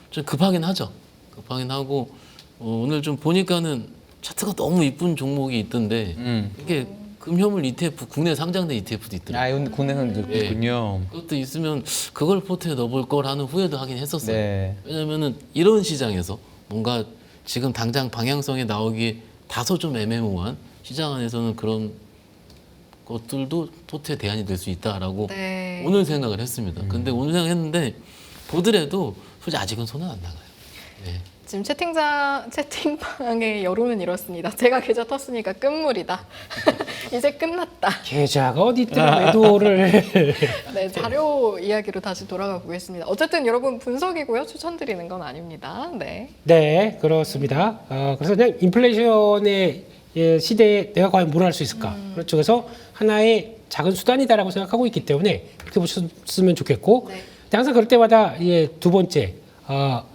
좀 급하긴 하죠. 급하긴 하고 오늘 좀 보니까는 차트가 너무 이쁜 종목이 있던데 이게 금효물 ETF 국내 상장된 ETF도 있더라고요. 아, 국내선 예. 있군요. 그것도 있으면 그걸 포트에 넣어볼 걸 하는 후회도 하긴 했었어요. 네. 왜냐면은 이런 시장에서 뭔가 지금 당장 방향성에 나오기 다소 좀 애매모호한 시장 안에서는 그런 것들도 포트의 대안이 될 수 있다라고 네. 오늘 생각을 했습니다. 근데 오늘 생각했는데 보더라도 솔직히 아직은 손은 안 나가요. 네. 지금 채팅방의 여론은 이렇습니다. 제가 계좌 텄으니까 끝물이다. 이제 끝났다. 계좌가 어디 있더라 매도를. 네, 자료 이야기로 다시 돌아가 보겠습니다. 어쨌든 여러분 분석이고요. 추천드리는 건 아닙니다. 네. 네, 그렇습니다. 그래서 그냥 인플레이션의 시대에 내가 과연 뭘 할 수 있을까? 그렇죠. 그래서 하나의 작은 수단이다라고 생각하고 있기 때문에 그렇게 보셨으면 좋겠고, 네. 근데 항상 그럴 때마다 두 번째, 그러니까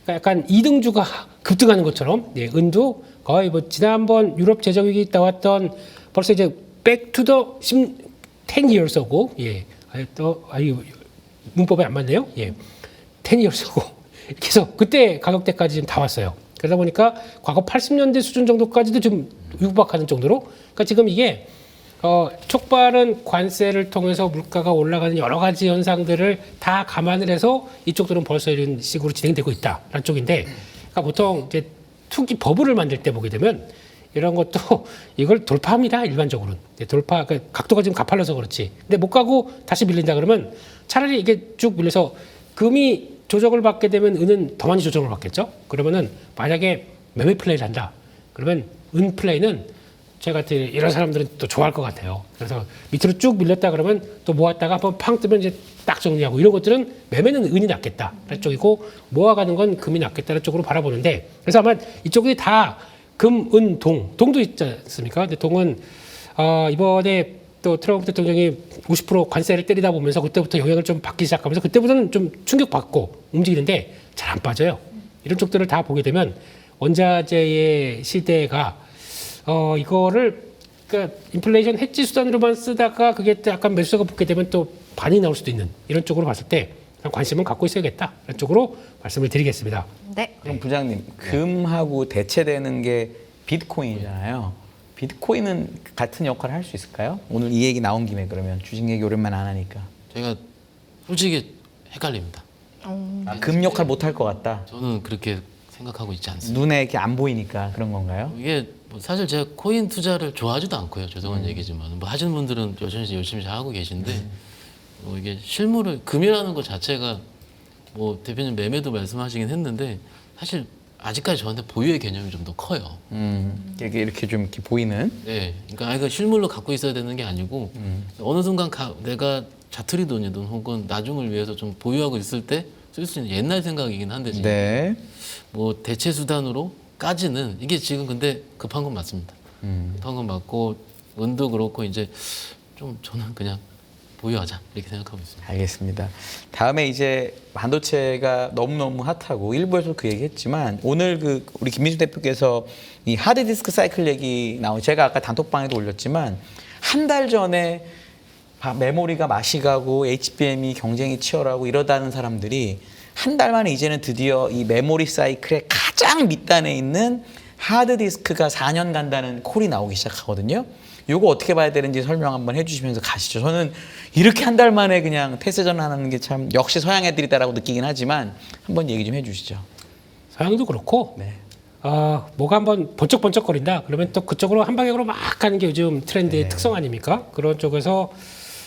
약간 이등주가 급등하는 것처럼, 은도 거의 뭐 지난번 유럽 재정위기 나왔던 벌써 이제 back to the 10 years고, 문법이 안 맞네요. 10 years고. 그래서 그때 가격대까지 지금 다 왔어요. 그러다 보니까 과거 80년대 수준 정도까지도 좀 유박하는 정도로, 그러니까 지금 이게 촉발은 관세를 통해서 물가가 올라가는 여러 가지 현상들을 다 감안을 해서 이쪽들은 벌써 이런 식으로 진행되고 있다라는 쪽인데, 그러니까 보통 이제 투기 버블을 만들 때 보게 되면 이런 것도 이걸 돌파합니다. 일반적으로는 돌파, 그러니까 각도가 지금 가팔라서 그렇지. 근데 못 가고 다시 밀린다 그러면 차라리 이게 쭉 밀려서 금이 조정을 받게 되면 은은 더 많이 조정을 받겠죠. 그러면은 만약에 매매 플레이를 한다. 그러면 은 플레이는 제가 같은 이런 사람들은 또 좋아할 것 같아요. 그래서 밑으로 쭉 밀렸다 그러면 또 모았다가 한번 팡 뜨면 이제 딱 정리하고, 이런 것들은 매매는 은이 낫겠다라는 쪽이고 모아가는 건 금이 낫겠다는 쪽으로 바라보는데, 그래서 아마 이쪽이 다 금, 은, 동도 있지 않습니까? 근데 동은 이번에 또 트럼프 대통령이 50% 관세를 때리다 보면서 그때부터 영향을 좀 받기 시작하면서 그때부터는 좀 충격받고 움직이는데 잘 안 빠져요. 이런 쪽들을 다 보게 되면 원자재의 시대가 이거를 그러니까 인플레이션 해지 수단으로만 쓰다가 그게 또 약간 매수세가 붙게 되면 또 반이 나올 수도 있는 이런 쪽으로 봤을 때 관심은 갖고 있어야겠다. 이런 쪽으로 말씀을 드리겠습니다. 네. 그럼 부장님, 금하고 대체되는 게 비트코인이잖아요. 비트코인은 같은 역할을 할 수 있을까요? 오늘 이 얘기 나온 김에 그러면 주식 얘기 오랜만에 안 하니까. 제가 솔직히 헷갈립니다. 금 역할 못 할 것 같다. 저는 그렇게 생각하고 있지 않습니다. 눈에 이렇게 안 보이니까 그런 건가요? 이게 뭐 사실 제가 코인 투자를 좋아하지도 않고요. 죄송한 얘기지만 뭐 하시는 분들은 열심히 잘 하고 계신데 뭐 이게 실물을 금이라는 것 자체가 뭐 대표님 매매도 말씀하시긴 했는데 사실 아직까지 저한테 보유의 개념이 좀 더 커요. 이렇게 좀 이렇게 보이는. 네, 그러니까 이거 실물로 갖고 있어야 되는 게 아니고 어느 순간 내가 자투리 돈이든 혹은 나중을 위해서 좀 보유하고 있을 때 쓸 수 있는 옛날 생각이긴 한데 지금 네. 뭐 대체 수단으로까지는 이게 지금 근데 급한 건 맞습니다. 급한 건 맞고 은도 그렇고 이제 좀 저는 그냥 보유하자 이렇게 생각하고 있습니다. 알겠습니다. 다음에 이제 반도체가 너무너무 핫하고 일부에서 그 얘기했지만 오늘 그 우리 김민수 대표께서 이 하드디스크 사이클 얘기 제가 아까 단톡방에도 올렸지만 한 달 전에 메모리가 맛이 가고 HBM이 경쟁이 치열하고 이러다는 사람들이 한 달 만에 이제는 드디어 이 메모리 사이클의 가장 밑단에 있는 하드디스크가 4년 간다는 콜이 나오기 시작하거든요. 요거 어떻게 봐야 되는지 설명 한번 해주시면서 가시죠. 저는 이렇게 한 달 만에 그냥 태세전 하는 게 참 역시 서양 애들이다라고 느끼긴 하지만 한번 얘기 좀 해주시죠. 서양도 그렇고 네. 뭐가 한번 번쩍번쩍거린다 그러면 또 그쪽으로 한 방향으로 막 가는 게 요즘 트렌드의 특성 아닙니까? 그런 쪽에서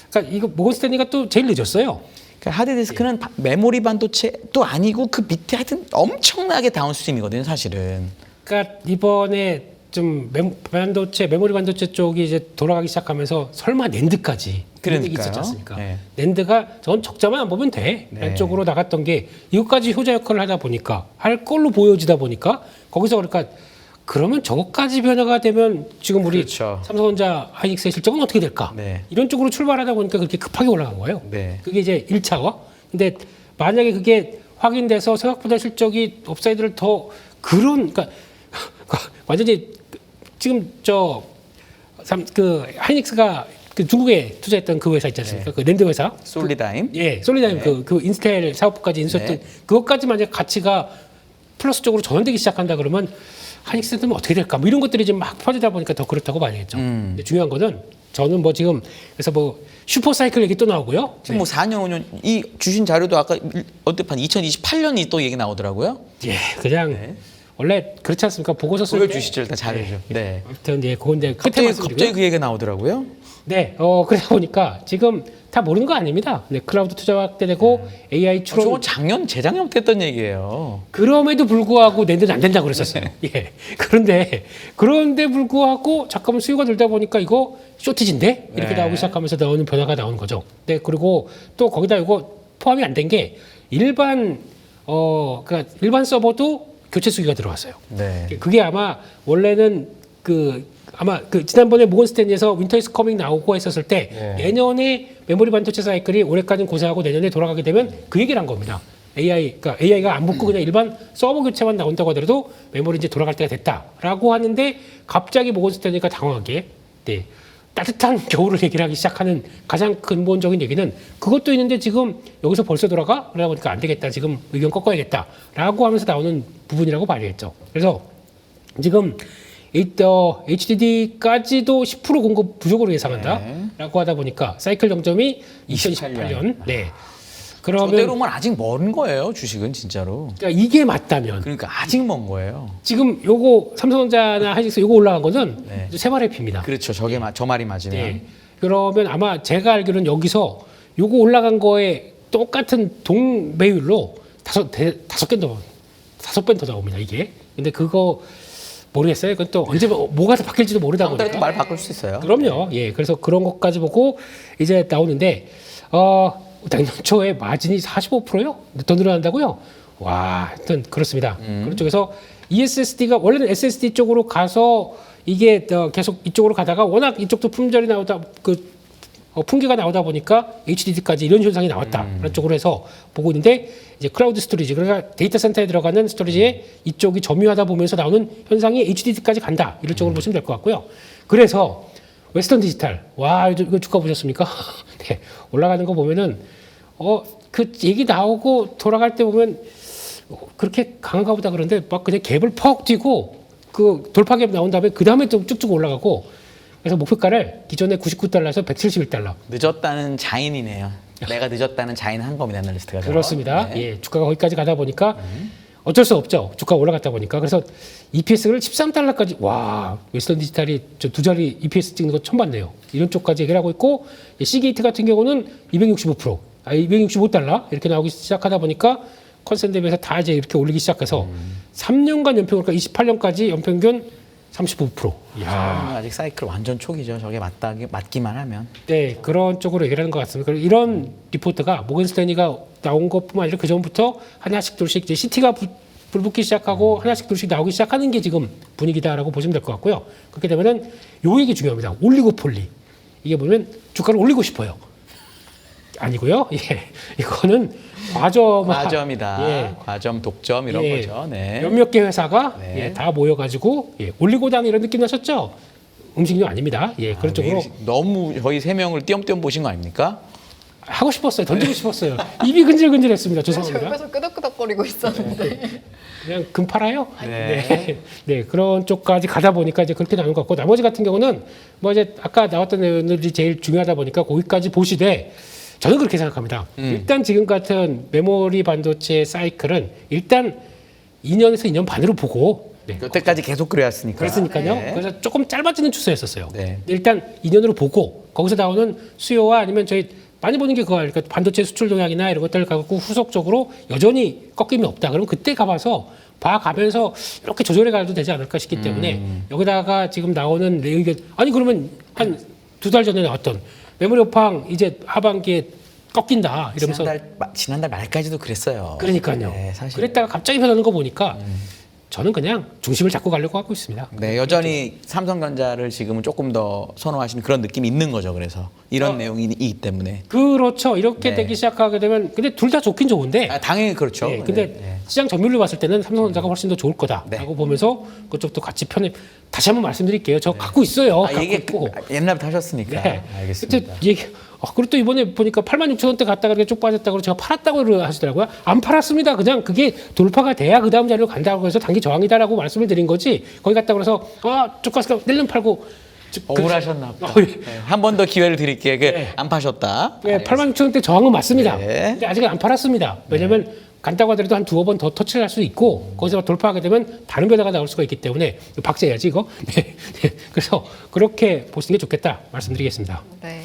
그러니까 이거 모건 스탠리가 또 제일 늦었어요. 그러니까 하드디스크는 메모리 반도체도 아니고 그 밑에 하여튼 엄청나게 다운스트림이거든요, 사실은. 그러니까 이번에 좀 메모리 반도체 쪽이 이제 돌아가기 시작하면서 설마 낸드까지 그런 얘기 있었지 않습니까? 네. 낸드가 전 적자만 안 보면 돼. 네. 쪽으로 나갔던 게 이것까지 효자 역할을 하다 보니까 할 걸로 보여지다 보니까 거기서 그러니까 그러면 저것까지 변화가 되면 지금 우리 그렇죠. 삼성전자 하이닉스의 실적은 어떻게 될까? 네. 이런 쪽으로 출발하다 보니까 그렇게 급하게 올라간 거예요. 네. 그게 이제 1차와. 근데 만약에 그게 확인돼서 생각보다 실적이 업사이드를 더 그러니까 완전히 지금 그 하이닉스가 그 중국에 투자했던 그 회사 있지 않습니까? 그 낸드 회사. 솔리다임. 솔리다임 네. 그 인스텔 사업부까지 인수했던 네. 그것까지 만약 가치가 플러스 쪽으로 전환되기 시작한다 그러면 한익센터는 어떻게 될까? 뭐 이런 것들이 지금 막 퍼지다 보니까 더 그렇다고 봐야겠죠. 근데 중요한 거는 저는 뭐 지금 그래서 뭐 슈퍼사이클 얘기 또 나오고요. 지금 뭐 4년 5년 이 주신 자료도 아까 언뜻한 2028년이 또 얘기 나오더라고요. 예, 그냥 원래 그렇지 않습니까? 보고서 쓸 때. 보여주시죠 일단 자료 좀. 네. 아무튼 예, 그건데 갑자기 그 얘기가 나오더라고요. 네, 그러다 보니까 지금 다 모르는 거 아닙니다. 네, 클라우드 투자 확대되고 AI 추론. 저건 작년 재작년부터 했던 얘기예요. 그럼에도 불구하고 내년은 안 된다고 그랬었어요. 예. 그런데 불구하고 잠깐만 수요가 늘다 보니까 이거 쇼티지인데 이렇게 나오기 시작하면서 나오는 변화가 나오는 거죠. 네, 그리고 또 거기다 이거 포함이 안 된 게 일반 그러니까 일반 서버도 교체 수기가 들어왔어요. 네. 그게 아마 원래는 아마 지난번에 모건 스탠리에서 윈터 이즈 커밍 나오고 했었을 때 내년에 메모리 반도체 사이클이 올해까지는 고사하고 내년에 돌아가게 되면 그 얘기를 한 겁니다. 그러니까 AI가 안 붙고 그냥 일반 서버 교체만 나온다고 하더라도 메모리 이제 돌아갈 때가 됐다라고 하는데 갑자기 모건 스탠리가 당황하게 네, 따뜻한 겨울을 얘기를 하기 시작하는 가장 근본적인 얘기는 그것도 있는데 지금 여기서 벌써 돌아가? 그러다 보니까 안 되겠다. 지금 의견 꺾어야겠다라고 하면서 나오는 부분이라고 봐야겠죠. 그래서 지금 HDD까지도 10% 공급 부족으로 예상한다라고 하다 보니까 사이클 정점이 2028년. 네. 그러면 저대로면 아직 먼 거예요. 주식은 진짜로. 그러니까 이게 맞다면 그러니까 아직 먼 거예요. 지금 요거 삼성전자나 하이닉스 요거 올라간 거는 네. 세 발의 피입니다. 그렇죠. 저게 저 말이 맞으면. 네. 그러면 아마 제가 알기로는 여기서 요거 올라간 거에 똑같은 동매율로 다섯 배 더 나옵니다. 이게. 근데 그거 모르겠어요. 그건 또 언제 뭐가 더 바뀔지도 모르다 다음 달에 보니까. 또 말 바꿀 수 있어요. 그럼요. 예. 그래서 그런 것까지 보고 이제 나오는데 내년 초에 마진이 45%요? 더 늘어난다고요? 와, 하여튼 그렇습니다. 그런 쪽에서 ESSD가 원래는 SSD 쪽으로 가서 이게 계속 이쪽으로 가다가 워낙 이쪽도 품절이 나오다 풍기가 나오다 보니까 HDD까지 이런 현상이 나왔다. 그런 쪽으로 해서 보고 있는데 이제 클라우드 스토리지 그러니까 데이터 센터에 들어가는 스토리지에 이쪽이 점유하다 보면서 나오는 현상이 HDD까지 간다. 이런 쪽으로 보시면 될 것 같고요. 그래서 웨스턴 디지털 와 이거 주가 보셨습니까? 네, 올라가는 거 보면은 그 얘기 나오고 돌아갈 때 보면 그렇게 강한가 보다 그런데 막 그냥 갭을 퍽 뛰고 그 돌파갭 나온 다음에 그 다음에 좀 쭉쭉 올라가고 그래서 목표가를 기존에 99달러에서 171달러. 늦었다는 자인이네요. 내가 늦었다는 자인 한 겁니다. 애널리스트가. 그렇습니다. 네. 예, 주가가 거기까지 가다 보니까 어쩔 수 없죠. 주가가 올라갔다 보니까. 그래서 EPS를 13달러까지 와 웨스턴 디지털이 저 두 자리 EPS 찍는 거 처음 봤네요. 이런 쪽까지 얘기를 하고 있고 시게이트 같은 경우는 265달러 이렇게 나오기 시작하다 보니까 컨센 대비해서 다 이제 이렇게 올리기 시작해서 3년간 연평 그러니까 28년까지 연평균 35%. 야, 아직 사이클 완전 초기죠. 저게 맞기만 하면. 네 그런 쪽으로 얘기를 하는 것 같습니다. 그리고 이런 리포트가 모건 스탠리가 나온 것뿐만 아니라 그 전부터 하나씩 둘씩 이제 CT가 불붙기 시작하고 하나씩 둘씩 나오기 시작하는 게 지금 분위기다라고 보시면 될 것 같고요. 그렇게 되면은 요 얘기 중요합니다. 올리고폴리 이게 보면 주가를 올리고 싶어요. 아니고요. 예, 이거는 과점이다. 예. 과점, 독점 이런 예. 거죠. 네. 몇몇 개 회사가 네. 예, 다 모여가지고 올리고당 이런 느낌 나셨죠? 음식료 아닙니다. 예, 그런 쪽으로 너무 저희 세 명을 띄엄띄엄 보신 거 아닙니까? 하고 싶었어요. 던지고 싶었어요. 입이 근질근질했습니다. 저 죄송합니다. 옆에서 끄덕끄덕거리고 있었는데. 그냥 금 팔아요? 네. 네. 네, 그런 쪽까지 가다 보니까 이제 그렇게 나온 것 같고 나머지 같은 경우는 뭐 이제 아까 나왔던 내용들이 제일 중요하다 보니까 거기까지 보시되 저는 그렇게 생각합니다. 일단 지금 같은 메모리 반도체 사이클은 일단 2년에서 2년 반으로 보고 여태까지 계속 그래왔으니까. 그랬으니까요. 네. 그래서 조금 짧아지는 추세였었어요. 네. 일단 2년으로 보고 거기서 나오는 수요와 아니면 저희 많이 보는 게 그거 그러니까 반도체 수출 동향이나 이런 것들을 갖고 후속적으로 여전히 꺾임이 없다. 그럼 그때 가봐서 봐가면서 이렇게 조절해 가도 되지 않을까 싶기 때문에 여기다가 지금 나오는 내용이 아니 그러면 한 2달 전에 나왔던 메모리 업황 이제 하반기에 꺾인다 이러면서 지난달 말까지도 그랬어요. 그러니까요. 네, 사실. 그랬다가 갑자기 변하는 거 보니까 저는 그냥 중심을 잡고 가려고 하고 있습니다. 네, 여전히 삼성전자를 지금은 조금 더 선호하시는 그런 느낌이 있는 거죠. 그래서 이런 내용이기 때문에. 그렇죠. 이렇게 네. 되기 시작하게 되면 근데 둘 다 좋긴 좋은데 당연히 그렇죠. 네, 근데 네. 시장 점유율로 봤을 때는 삼성전자가 훨씬 더 좋을 거다라고 보면서 그쪽도 같이 편입. 다시 한번 말씀드릴게요. 저 갖고 있어요. 갖고 얘기 있고. 옛날부터 하셨으니까. 네. 알겠습니다. 그리고 또 이번에 보니까 86,000원대 갔다가 이렇게 쭉 빠졌다고 저 팔았다고 하시더라고요. 안 팔았습니다. 그냥 그게 돌파가 돼야 그 다음 자리로 간다고 해서 단기 저항이다라고 말씀을 드린 거지. 거기 갔다 그래서 쭉 가서 낼름 팔고. 억울하셨나 보다. 예. 네, 한 번 더 기회를 드릴게요. 네. 안 파셨다. 네, 86,000원대 저항은 맞습니다. 네. 근데 아직은 안 팔았습니다. 왜냐면 간다고 하더라도 한 두어 번 더 터치를 할 수 있고 거기서 돌파하게 되면 다른 변화가 나올 수가 있기 때문에 박제해야지 이거. 네. 그래서 그렇게 보시는 게 좋겠다 말씀드리겠습니다. 네.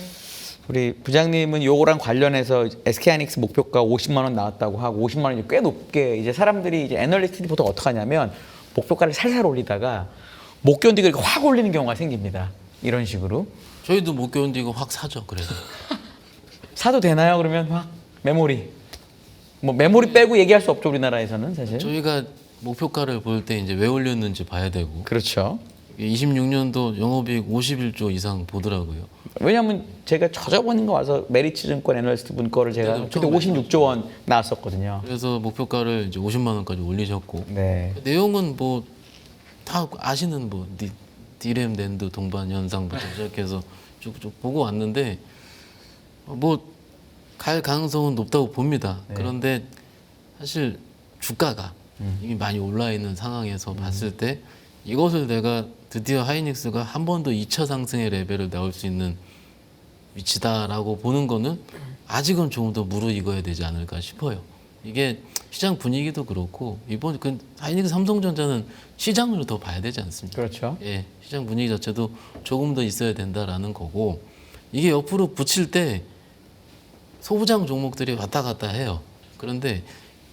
우리 부장님은 요거랑 관련해서 SK하이닉스 목표가 50만 원 나왔다고 하고 50만 원이 꽤 높게 이제 사람들이 이제 애널리스트들이 보통 어떻게 하냐면 목표가를 살살 올리다가 못 견디고 이렇게 확 올리는 경우가 생깁니다. 이런 식으로. 저희도 못 견디고 확 사죠. 그래서 사도 되나요? 그러면 확 메모리. 뭐 메모리 빼고 얘기할 수 없죠, 우리나라에서는 사실. 저희가 목표가를 볼 때 이제 왜 올렸는지 봐야 되고 그렇죠. 26년도 영업이익 51조 이상 보더라고요. 왜냐하면 제가 저저번인가 와서 메리츠 증권 애널리스트 분 거를 제가 네, 그때 처음 56조 원 나왔었거든요. 그래서 목표가를 이제 50만 원까지 올리셨고 네. 내용은 뭐 다 아시는 뭐 디램 랜드 동반 현상부터 시작해서 쭉쭉 보고 왔는데 뭐 갈 가능성은 높다고 봅니다. 네. 그런데 사실 주가가 이미 많이 올라 있는 상황에서 봤을 때 이것을 내가 드디어 하이닉스가 한 번 더 2차 상승의 레벨을 나올 수 있는 위치다라고 보는 거는 아직은 조금 더 무르익어야 되지 않을까 싶어요. 이게 시장 분위기도 그렇고 이번 그 하이닉스 삼성전자는 시장으로 더 봐야 되지 않습니까? 그렇죠. 예, 시장 분위기 자체도 조금 더 있어야 된다라는 거고 이게 옆으로 붙일 때 소부장 종목들이 왔다 갔다 해요. 그런데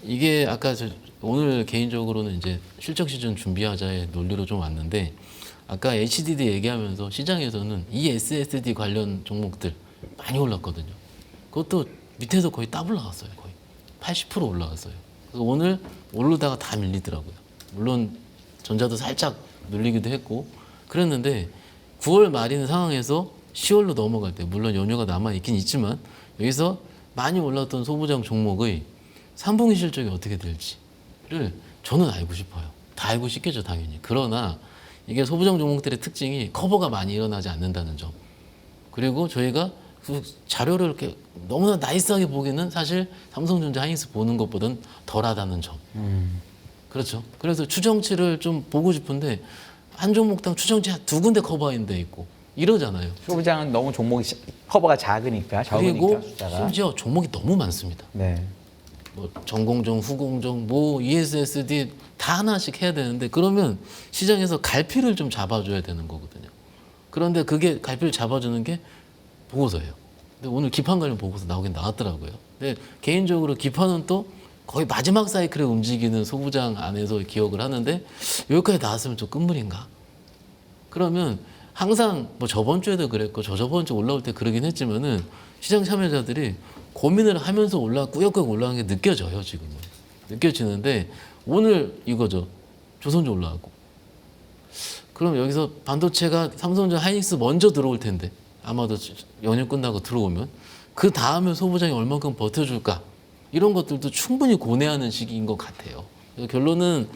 이게 아까 오늘 개인적으로는 이제 실적 시즌 준비하자의 논리로 좀 왔는데 아까 HDD 얘기하면서 시장에서는 이 SSD 관련 종목들 많이 올랐거든요. 그것도 밑에서 거의 더블 나왔어요. 거의 80% 올라왔어요. 그래서 오늘 오르다가 다 밀리더라고요. 물론 전자도 살짝 눌리기도 했고 그랬는데 9월 말인 상황에서 10월로 넘어갈 때 물론 연휴가 남아 있긴 있지만 여기서 많이 올랐던 소부장 종목의 3분기 실적이 어떻게 될지를 저는 알고 싶어요. 다 알고 싶겠죠, 당연히. 그러나 이게 소부장 종목들의 특징이 커버가 많이 일어나지 않는다는 점. 그리고 저희가 그 자료를 이렇게 너무나 나이스하게 보기는 사실 삼성전자 하이닉스 보는 것보다는 덜하다는 점. 그렇죠. 그래서 추정치를 좀 보고 싶은데 한 종목당 추정치 두 군데 커버인 데 있고 이러잖아요. 소부장은 너무 종목이 커버가 작으니까 그리고 숫자가. 심지어 종목이 너무 많습니다. 네. 뭐 전공정, 후공정, 뭐 ESSD 다 하나씩 해야 되는데 그러면 시장에서 갈피를 좀 잡아줘야 되는 거거든요. 그런데 그게 갈피를 잡아주는 게 보고서예요. 근데 오늘 기판 관련 보고서 나오긴 나왔더라고요. 근데 개인적으로 기판은 또 거의 마지막 사이클에 움직이는 소부장 안에서 기억을 하는데 여기까지 나왔으면 좀 끝물인가? 그러면 항상 뭐 저번 주에도 그랬고 저번 주 올라올 때 그러긴 했지만은 시장 참여자들이 고민을 하면서 꾸역꾸역 올라간 게 느껴져요, 지금은. 느껴지는데 오늘 이거죠. 조선주 올라가고. 그럼 여기서 반도체가 삼성전자 하이닉스 먼저 들어올 텐데 아마도 연휴 끝나고 들어오면 그 다음에 소부장이 얼만큼 버텨줄까 이런 것들도 충분히 고뇌하는 시기인 것 같아요. 그래서 결론은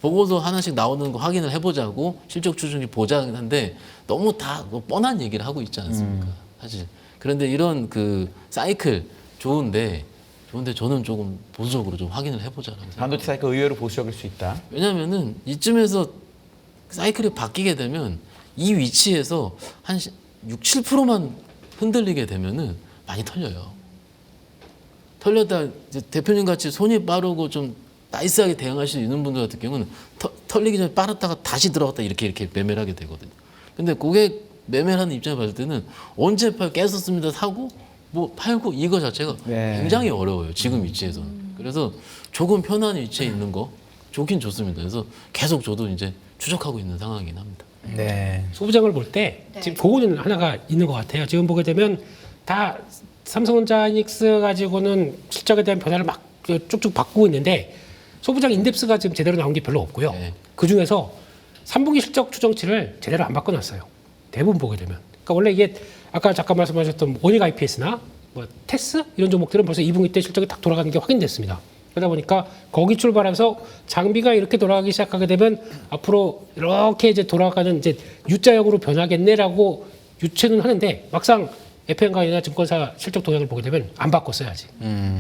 보고서 하나씩 나오는 거 확인을 해보자고 실적 추정이 보자긴 한데 너무 다 뻔한 얘기를 하고 있지 않습니까? 사실. 그런데 이런 그 사이클 좋은데 저는 조금 보수적으로 좀 확인을 해보자라고 생각합니다. 반도체 사이클 의외로 보수적일 수 있다. 왜냐면은 이쯤에서 사이클이 바뀌게 되면 이 위치에서 한 6, 7%만 흔들리게 되면은 많이 털려요. 털렸다 이제 대표님 같이 손이 빠르고 좀 나이스하게 대응할 수 있는 분들 같은 경우는 털리기 전에 빨았다가 다시 들어갔다 이렇게 매매를 하게 되거든요. 근데 고객 매매를 하는 입장에 봤을 때는 언제 깼었습니다 사고 뭐 팔고 이거 자체가 네. 굉장히 어려워요. 지금 위치에서는. 그래서 조금 편한 위치에 있는 거 좋긴 좋습니다. 그래서 계속 저도 이제 추적하고 있는 상황이긴 합니다. 네. 소부장을 볼 때 네. 지금 그거는 하나가 있는 것 같아요. 지금 보게 되면 다 삼성전자 하이닉스 가지고는 실적에 대한 변화를 막 쭉쭉 바꾸고 있는데 소부장 인덱스가 지금 제대로 나온 게 별로 없고요. 네. 그 중에서 3분기 실적 추정치를 제대로 안 바꿔놨어요. 대부분 보게 되면. 그러니까 원래 이게 아까 잠깐 말씀하셨던 원익 IPS나 뭐 테스 이런 종목들은 벌써 2분기 때 실적이 딱 돌아가는 게 확인됐습니다. 그러다 보니까 거기 출발해서 장비가 이렇게 돌아가기 시작하게 되면 앞으로 이렇게 이제 돌아가는 이제 U자형으로 변하겠네라고 유추는 하는데 막상 FM가이나 증권사 실적 동향을 보게 되면 안 바꿨어야지.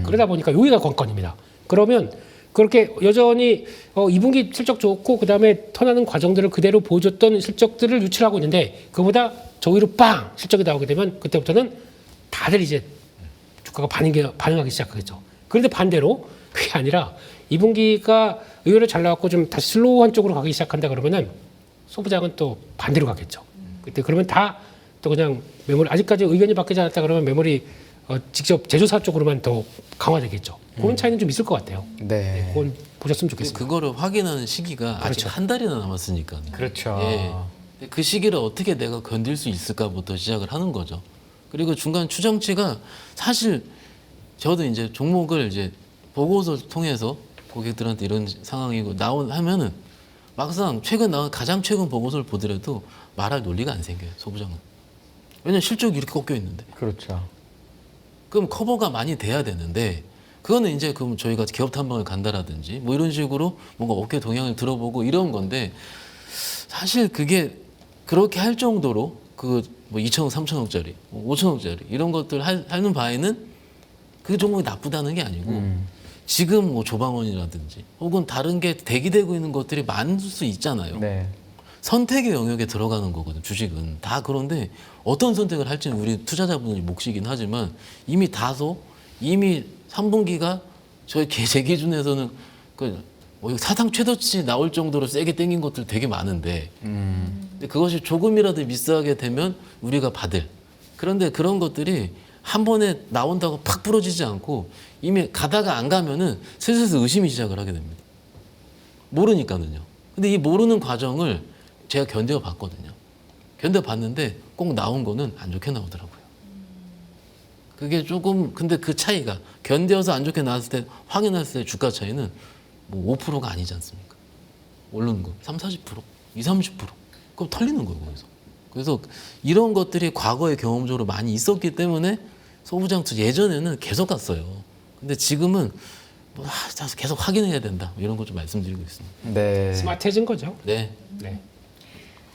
그러다 보니까 여기가 관건입니다. 그러면 그렇게 여전히 2분기 실적 좋고 그다음에 턴하는 과정들을 그대로 보여줬던 실적들을 유출하고 있는데 그보다 저위로 빵 실적이 나오게 되면 그때부터는 다들 이제 주가가 반응하기 시작하겠죠. 그런데 반대로 그게 아니라 2분기가 의외로 잘 나왔고 좀 다시 슬로우한 쪽으로 가기 시작한다 그러면은 소부장은 또 반대로 가겠죠. 그때 그러면 다 또 그냥 메모리 아직까지 의견이 바뀌지 않았다 그러면 메모리 직접 제조사 쪽으로만 더 강화되겠죠. 그런 차이는 좀 있을 것 같아요. 네. 그건 보셨으면 좋겠습니다. 그거를 확인하는 시기가 아직 그렇죠. 한 달이나 남았으니까. 그렇죠. 예. 근데 그 시기를 어떻게 내가 견딜 수 있을까부터 시작을 하는 거죠. 그리고 중간 추정치가 사실 저도 이제 종목을 이제 보고서를 통해서 고객들한테 이런 상황이고 하면은 막상 가장 최근 보고서를 보더라도 말할 논리가 안 생겨요. 소부장은. 왜냐면 실적이 이렇게 꺾여 있는데. 그렇죠. 그럼 커버가 많이 돼야 되는데 그거는 이제 그럼 저희가 기업 탐방을 간다라든지 뭐 이런 식으로 뭔가 업계 동향을 들어보고 이런 건데 사실 그게 그렇게 할 정도로 그 뭐 2천억, 3천억짜리, 5천억짜리 이런 것들 하는 바에는 그 종목이 나쁘다는 게 아니고 지금 뭐 조방원이라든지 혹은 다른 게 대기되고 있는 것들이 많을 수 있잖아요. 네. 선택의 영역에 들어가는 거거든, 주식은. 다 그런데 어떤 선택을 할지는 우리 투자자분들이 몫이긴 하지만 이미 3분기가 제 기준에서는 사상 최저치 나올 정도로 세게 땡긴 것들 되게 많은데 근데 그것이 조금이라도 미스하게 되면 우리가 받을. 그런데 그런 것들이 한 번에 나온다고 팍 부러지지 않고 이미 가다가 안 가면은 슬슬 의심이 시작을 하게 됩니다. 모르니까는요. 근데 이 모르는 과정을 제가 견뎌봤거든요. 견뎌봤는데 꼭 나온 거는 안 좋게 나오더라고요. 그게 조금 근데 그 차이가 견뎌서 안 좋게 나왔을 때 확인했을 때 주가 차이는 뭐 5%가 아니지 않습니까? 오르는 거 30, 40%, 20, 30% 그럼 털리는 거예요 거기서. 그래서 이런 것들이 과거에 경험적으로 많이 있었기 때문에 소부장투 예전에는 계속 갔어요. 근데 지금은 뭐 계속 확인해야 된다 이런 거 좀 말씀드리고 있습니다. 네. 스마트해진 거죠. 네. 네.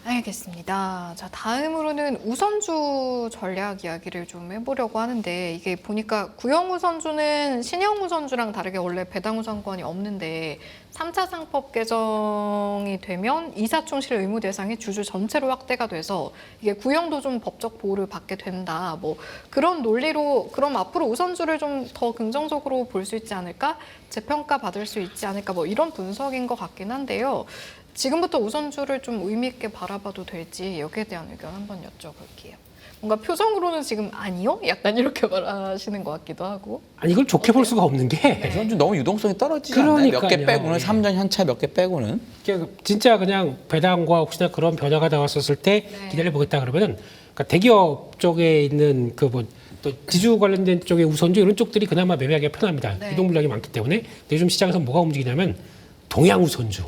알겠습니다. 자, 다음으로는 우선주 전략 이야기를 좀 해보려고 하는데 이게 보니까 구형 우선주는 신형 우선주랑 다르게 원래 배당 우선권이 없는데 3차 상법 개정이 되면 이사충실 의무 대상이 주주 전체로 확대가 돼서 이게 구형도 좀 법적 보호를 받게 된다. 뭐 그런 논리로 그럼 앞으로 우선주를 좀 더 긍정적으로 볼 수 있지 않을까? 재평가 받을 수 있지 않을까? 뭐 이런 분석인 것 같긴 한데요. 지금부터 우선주를 좀 의미 있게 바라봐도 될지 여기에 대한 의견 한번 여쭤볼게요. 뭔가 표정으로는 지금 아니요? 약간 이렇게 말하시는 것 같기도 하고. 아니 이걸 좋게 볼 수가 없는 게 우선주 너무 유동성이 떨어지지 않나요? 몇 개 그러니까요. 빼고는 예. 3전 현차 몇 개 빼고는 진짜 그냥 배당과 혹시나 그런 변화가 나왔었을 때 네. 기다려 보겠다 그러면은 그러니까 대기업 쪽에 있는 그 뭐 또 지주 관련된 쪽의 우선주 이런 쪽들이 그나마 매매하기가 편합니다. 네. 유동 물량이 많기 때문에. 근데 요즘 시장에서 뭐가 움직이냐면 동양 우선주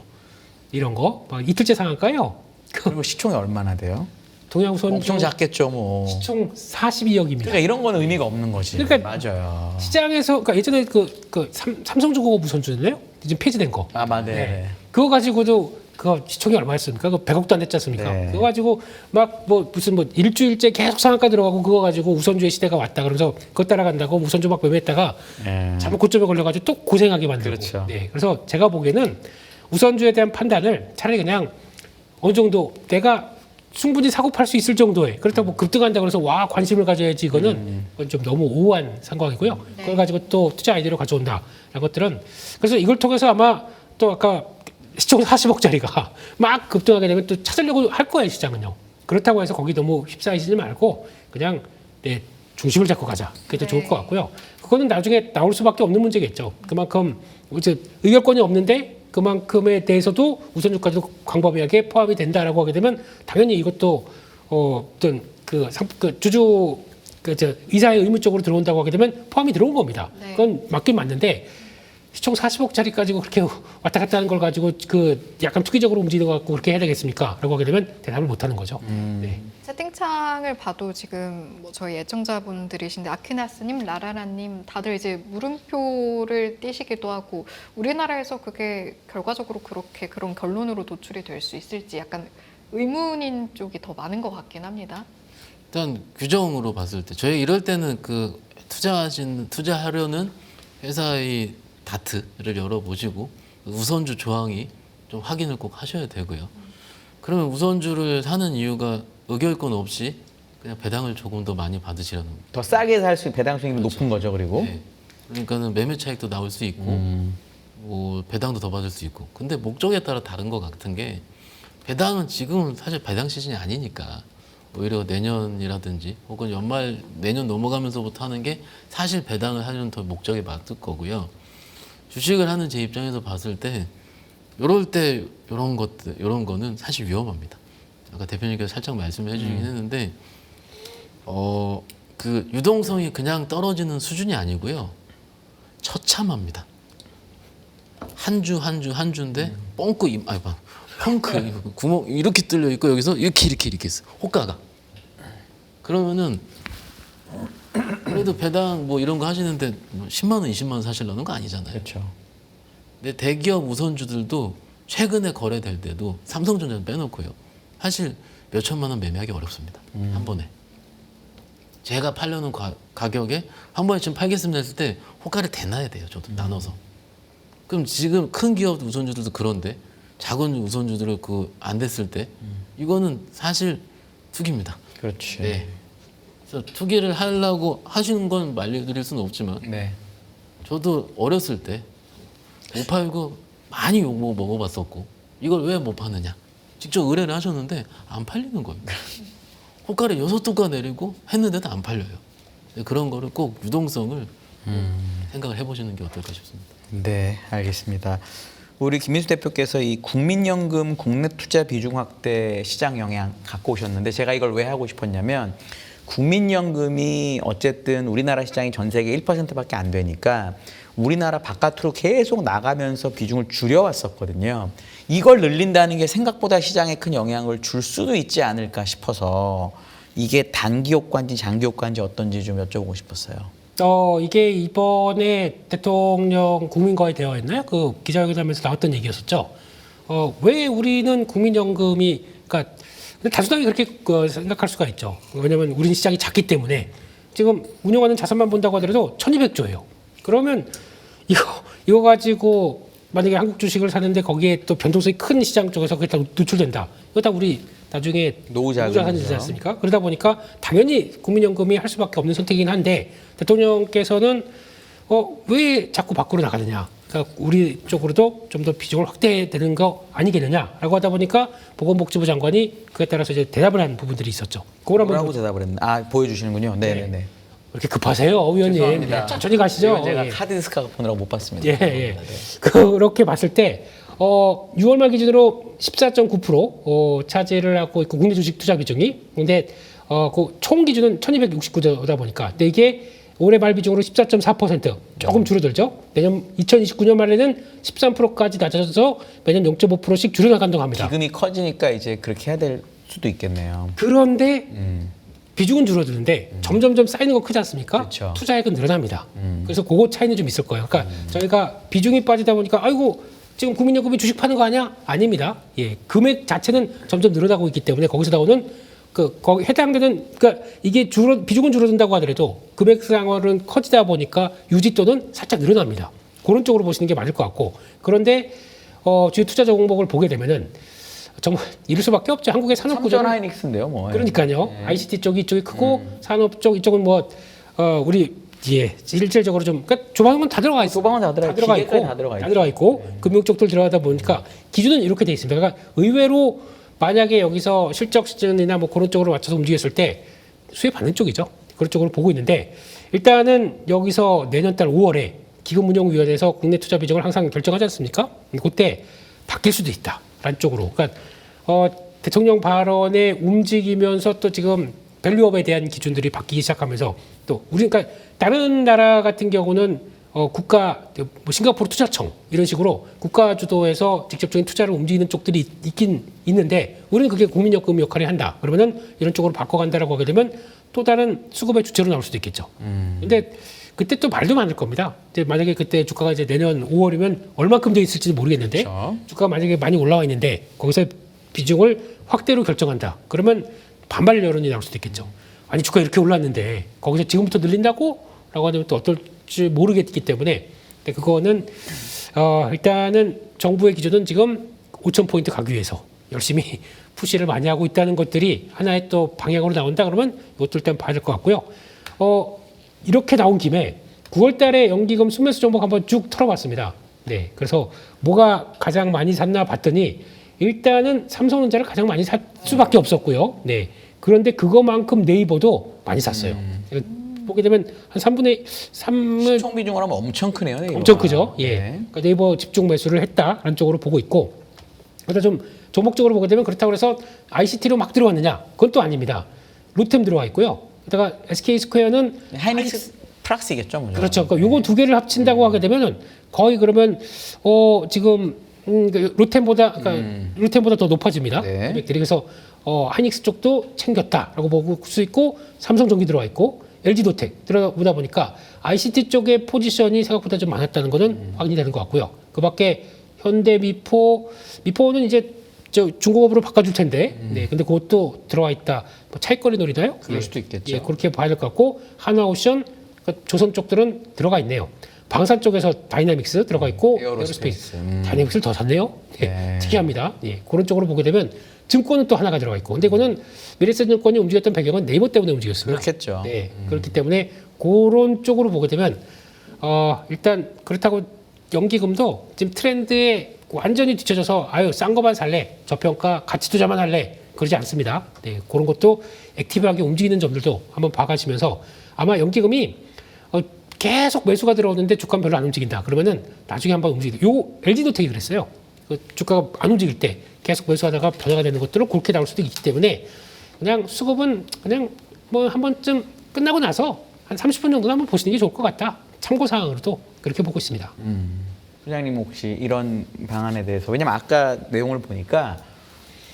이런 거 막 이틀째 상한가요. 그리고 시총이 얼마나 돼요? 동양 우선주 엄청 작겠죠 뭐. 총 42억입니다. 그러니까 이런 건 의미가 없는 거지. 그러니까 맞아요. 시장에서 그러니까 예전에 삼성중공업 우선주인데요. 지금 폐지된 거. 아, 맞네. 네. 그거 가지고도 그거 시총이 얼마였습니까? 그거 100억도 안 됐지 않습니까? 네. 그거 가지고 막 뭐 무슨 뭐 일주일째 계속 상한가 들어가고 그거 가지고 우선주의 시대가 왔다 그러면서 그거 따라간다고 우선주 막 매매했다가 네. 잘못 고점에 걸려가지고 또 고생하게 만들고. 그렇죠. 네. 그래서 제가 보기에는 우선주에 대한 판단을 차라리 그냥 어느 정도 내가 충분히 사고 팔 수 있을 정도의 그렇다고 뭐 급등한다 그래서 와 관심을 가져야지 이거는 그건 좀 너무 오후한 상황이고요. 네. 그걸 가지고 또 투자 아이디어를 가져온다. 이런 것들은 그래서 이걸 통해서 아마 또 아까 시총 40억짜리가 막 급등하게 되면 또 찾으려고 할 거예요 시장은요. 그렇다고 해서 거기 너무 휩싸이지 말고 그냥 내 중심을 잡고 가자. 그게 더 좋을 네. 것 같고요. 그거는 나중에 나올 수밖에 없는 문제겠죠. 그만큼 이제 의결권이 없는데 그만큼에 대해서도 우선주까지도 광범위하게 포함이 된다라고 하게 되면 당연히 이것도 어떤 그 주주 이사의 의무 쪽으로 들어온다고 하게 되면 포함이 들어온 겁니다. 네. 그건 맞긴 맞는데 시총 40억짜리 가지고 그렇게 왔다 갔다 하는 걸 가지고 그 약간 투기적으로 움직이는 것 같고 그렇게 해야 되겠습니까? 라고 하게 되면 대답을 못 하는 거죠. 네. 채팅창을 봐도 지금 뭐 저희 애청자분들이신데 아키나스님, 라라라님 다들 이제 물음표를 띄시기도 하고 우리나라에서 그게 결과적으로 그렇게 그런 결론으로 도출이 될 수 있을지 약간 의문인 쪽이 더 많은 것 같긴 합니다. 일단 규정으로 봤을 때 저희 이럴 때는 그 투자하려는 회사의 다트를 열어보시고 우선주 조항이 좀 확인을 꼭 하셔야 되고요. 그러면 우선주를 사는 이유가 의결권 없이 그냥 배당을 조금 더 많이 받으시라는 겁니다. 더 싸게 살 수 있는 배당 수익률이 높은 거죠. 그리고 네. 그러니까는 매매 차익도 나올 수 있고 뭐 배당도 더 받을 수 있고. 근데 목적에 따라 다른 것 같은 게 배당은 지금은 사실 배당 시즌이 아니니까 오히려 내년이라든지 혹은 연말 내년 넘어가면서부터 하는 게 사실 배당을 하려는 더 목적에 맞을 거고요. 주식을 하는 제 입장에서 봤을 때 이럴 때 이런 것들 이런 거는 사실 위험합니다. 아까 대표님께서 살짝 말씀해 주긴 했는데 그 유동성이 그냥 떨어지는 수준이 아니고요. 처참합니다. 한 주인데 뻥크 펑크 구멍 이렇게 뚫려 있고 여기서 이렇게 있어. 호가가. 그러면은 그래도 배당 뭐 이런 거 하시는데 10만 원, 20만 원 사시려는 거 아니잖아요. 그렇죠. 근데 대기업 우선주들도 최근에 거래될 때도 삼성전자는 빼놓고요. 사실 몇 천만 원 매매하기 어렵습니다. 한 번에. 제가 팔려는 가격에 한 번에 지금 팔겠습니다 했을 때 호가를 대놔야 돼요. 저도 나눠서. 그럼 지금 큰 기업 우선주들도 그런데 작은 우선주들을 그 안 됐을 때 이거는 사실 투기입니다. 그렇지. 네. 그래서 투기를 하려고 하시는 건 말려드릴 수는 없지만 네. 저도 어렸을 때 못 팔고 많이 욕 먹어봤었고 이걸 왜 못 파느냐 직접 의뢰를 하셨는데 안 팔리는 거예요. 호가를 6도가 내리고 했는데도 안 팔려요. 그런 거를 꼭 유동성을 생각을 해보시는 게 어떨까 싶습니다. 네, 알겠습니다. 우리 김민수 대표께서 이 국민연금 국내 투자 비중 확대 시장 영향 갖고 오셨는데 제가 이걸 왜 하고 싶었냐면 국민연금이 어쨌든 우리나라 시장이 전 세계 1%밖에 안 되니까 우리나라 바깥으로 계속 나가면서 비중을 줄여왔었거든요. 이걸 늘린다는 게 생각보다 시장에 큰 영향을 줄 수도 있지 않을까 싶어서 이게 단기 효과인지 장기 효과인지 어떤지 좀 여쭤보고 싶었어요. 이게 이번에 대통령 국민과의 대화였나요? 그 기자회견하면서 나왔던 얘기였었죠. 왜 우리는 국민연금이, 그러니까 단순하게 그렇게 생각할 수가 있죠. 왜냐하면 우리는 시장이 작기 때문에 지금 운영하는 자산만 본다고 하더라도 1,200조예요. 그러면 이거 가지고 만약에 한국 주식을 사는데 거기에 또 변동성이 큰 시장 쪽에서 그게 다 노출된다. 이거 다 우리 나중에 노후 자산이지 않습니까? 그러다 보니까 당연히 국민연금이 할 수밖에 없는 선택이긴 한데 대통령께서는 왜 자꾸 밖으로 나가느냐? 그러니까 우리 쪽으로도 좀 더 비중을 확대되는 거 아니겠느냐라고 하다 보니까 보건복지부 장관이 그에 따라서 이제 대답을 한 부분들이 있었죠. 그걸 한번 뭐라고 대답을 했나? 아, 보여주시는군요. 네네네. 왜 이렇게 급하세요, 의원님? 죄송합니다. 천천히 가시죠. 이건 제가 예. 하드디스크가 보느라고 못 봤습니다. 예, 예. 그렇게 봤을 때 6월 말 기준으로 14.9% 차지를 하고 있고 국내 주식 투자 비중이. 근데 그 총 기준은 1,269조다 보니까. 근데 이게 올해 말 비중으로 14.4% 조금 줄어들죠. 내년 2029년 말에는 13%까지 낮아져서 매년 0.5%씩 줄여나간다고 합니다. 기금이 커지니까 이제 그렇게 해야 될 수도 있겠네요. 그런데 비중은 줄어드는데 점점점 쌓이는 거 크지 않습니까? 그렇죠. 투자액은 늘어납니다. 그래서 그거 차이는 좀 있을 거예요. 그러니까 저희가 비중이 빠지다 보니까 아이고 지금 국민연금이 주식 파는 거 아니야? 아닙니다. 예, 금액 자체는 점점 늘어나고 있기 때문에 거기서 나오는 거기 해당되는 그러니까 이게 비중은 줄어든다고 하더라도 금액 상황은 커지다 보니까 유지 또는 살짝 늘어납니다. 그런 쪽으로 보시는 게 맞을 것 같고 그런데 주요 투자 종목을 보게 되면은 정말 이럴 수밖에 없죠. 한국의 산업 구조는 삼성하이닉스인데요, 뭐. 그러니까요. ICT 쪽이 이쪽이 크고 산업 쪽 이쪽은 우리 실질적으로 좀 그러니까 조방은 다 들어가 있어. 소방은 다 들어가 있고, 기계까지 다 들어가 있고 금융 쪽들 들어가다 보니까 기준은 이렇게 돼 있습니다. 그러니까 의외로 만약에 여기서 실적 시즌이나 뭐 그런 쪽으로 맞춰서 움직였을 때 수혜 받는 쪽이죠. 그런 쪽으로 보고 있는데 일단은 여기서 내년달 5월에 기금운용위원회에서 국내 투자 비중을 항상 결정하지 않습니까? 그때 바뀔 수도 있다라는 쪽으로. 그러니까 대통령 발언에 움직이면서 또 지금 밸류업에 대한 기준들이 바뀌기 시작하면서 또 우리 그러니까 다른 나라 같은 경우는 국가 뭐 싱가포르 투자청 이런 식으로 국가 주도에서 직접적인 투자를 움직이는 쪽들이 있긴 있는데 우리는 그게 국민연금 역할을 한다. 그러면은 이런 쪽으로 바꿔간다라고 하게 되면 또 다른 수급의 주체로 나올 수도 있겠죠. 근데 그때 또 말도 많을 겁니다. 이제 만약에 그때 주가가 이제 내년 5월이면 얼마큼 돼 있을지 모르겠는데 그렇죠. 주가가 만약에 많이 올라와 있는데 거기서 비중을 확대로 결정한다. 그러면 반발 여론이 나올 수도 있겠죠. 아니 주가 이렇게 올랐는데 거기서 지금부터 늘린다고? 라고 하면 또 어떨지 모르겠기 때문에 근데 그거는 일단은 정부의 기조는 지금 5,000포인트 가기 위해서 열심히 푸시를 많이 하고 있다는 것들이 하나의 또 방향으로 나온다 그러면 이것도 일단 봐야 될 것 같고요. 이렇게 나온 김에 9월 달에 연기금 순매수 종목 한번 쭉 털어봤습니다. 네. 그래서 뭐가 가장 많이 샀나 봤더니 일단은 삼성전자를 가장 많이 살 수밖에 없었고요. 네. 그런데 그거만큼 네이버도 많이 샀어요. 보게 되면 한 3분의 3을 시총 비중으로 하면 엄청 크네요. 네이버가. 엄청 크죠. 예. 네. 그러니까 네이버 집중 매수를 했다라는 쪽으로 보고 있고, 그러다 좀 종목적으로 보게 되면 그렇다고 해서 ICT로 막 들어왔느냐? 그건 또 아닙니다. 루템 들어와 있고요. 게다가 SK 스퀘어는 하이닉스 프락스겠죠, 뭐. 그렇죠. 그러니까 요거 두 개를 합친다고 하게 되면은 거의 그러면 지금 루템보다 루템보다 더 높아집니다. 네. 금액들이. 그래서 하이닉스 쪽도 챙겼다라고 볼 수 있고 삼성전기 들어와 있고 LG노텍 들어오다 보니까 ICT 쪽의 포지션이 생각보다 좀 많았다는 거는 확인이 되는 것 같고요. 그밖에 현대미포는 이제 저 중공업으로 바꿔줄 텐데, 네, 근데 그것도 들어와 있다. 뭐 차익거리 노리나요? 그럴 수도 있겠죠. 예, 그렇게 봐야 될 것 같고 한화오션, 그러니까 조선 쪽들은 들어가 있네요. 방산 쪽에서 다이나믹스 들어가 있고 에어로스페이스. 다이나믹스를 더 샀네요. 예, 네. 특이합니다. 예, 그런 쪽으로 보게 되면 증권은 또 하나가 들어가 있고, 근데 이거는 미래에셋증권이 움직였던 배경은 네이버 때문에 움직였습니다. 그렇겠죠. 네, 그렇기 때문에 그런 쪽으로 보게 되면 일단 그렇다고 연기금도 지금 트렌드에 완전히 뒤쳐져서 아유 싼 거만 살래, 저평가 가치 투자만 할래 그러지 않습니다. 네, 그런 것도 액티브하게 움직이는 점들도 한번 봐가시면서 아마 연기금이 계속 매수가 들어오는데 주가는 별로 안 움직인다. 그러면은 나중에 한번 움직이다. 요 LG노텍이 그랬어요. 그 주가가 안 움직일 때 계속 매수하다가 변화가 되는 것들은 그렇게 나올 수도 있기 때문에 그냥 수급은 그냥 뭐 한 번쯤 끝나고 나서 한 30분 정도는 한번 보시는 게 좋을 것 같다. 참고 사항으로도 그렇게 보고 있습니다. 소장님 혹시 이런 방안에 대해서, 왜냐면 아까 내용을 보니까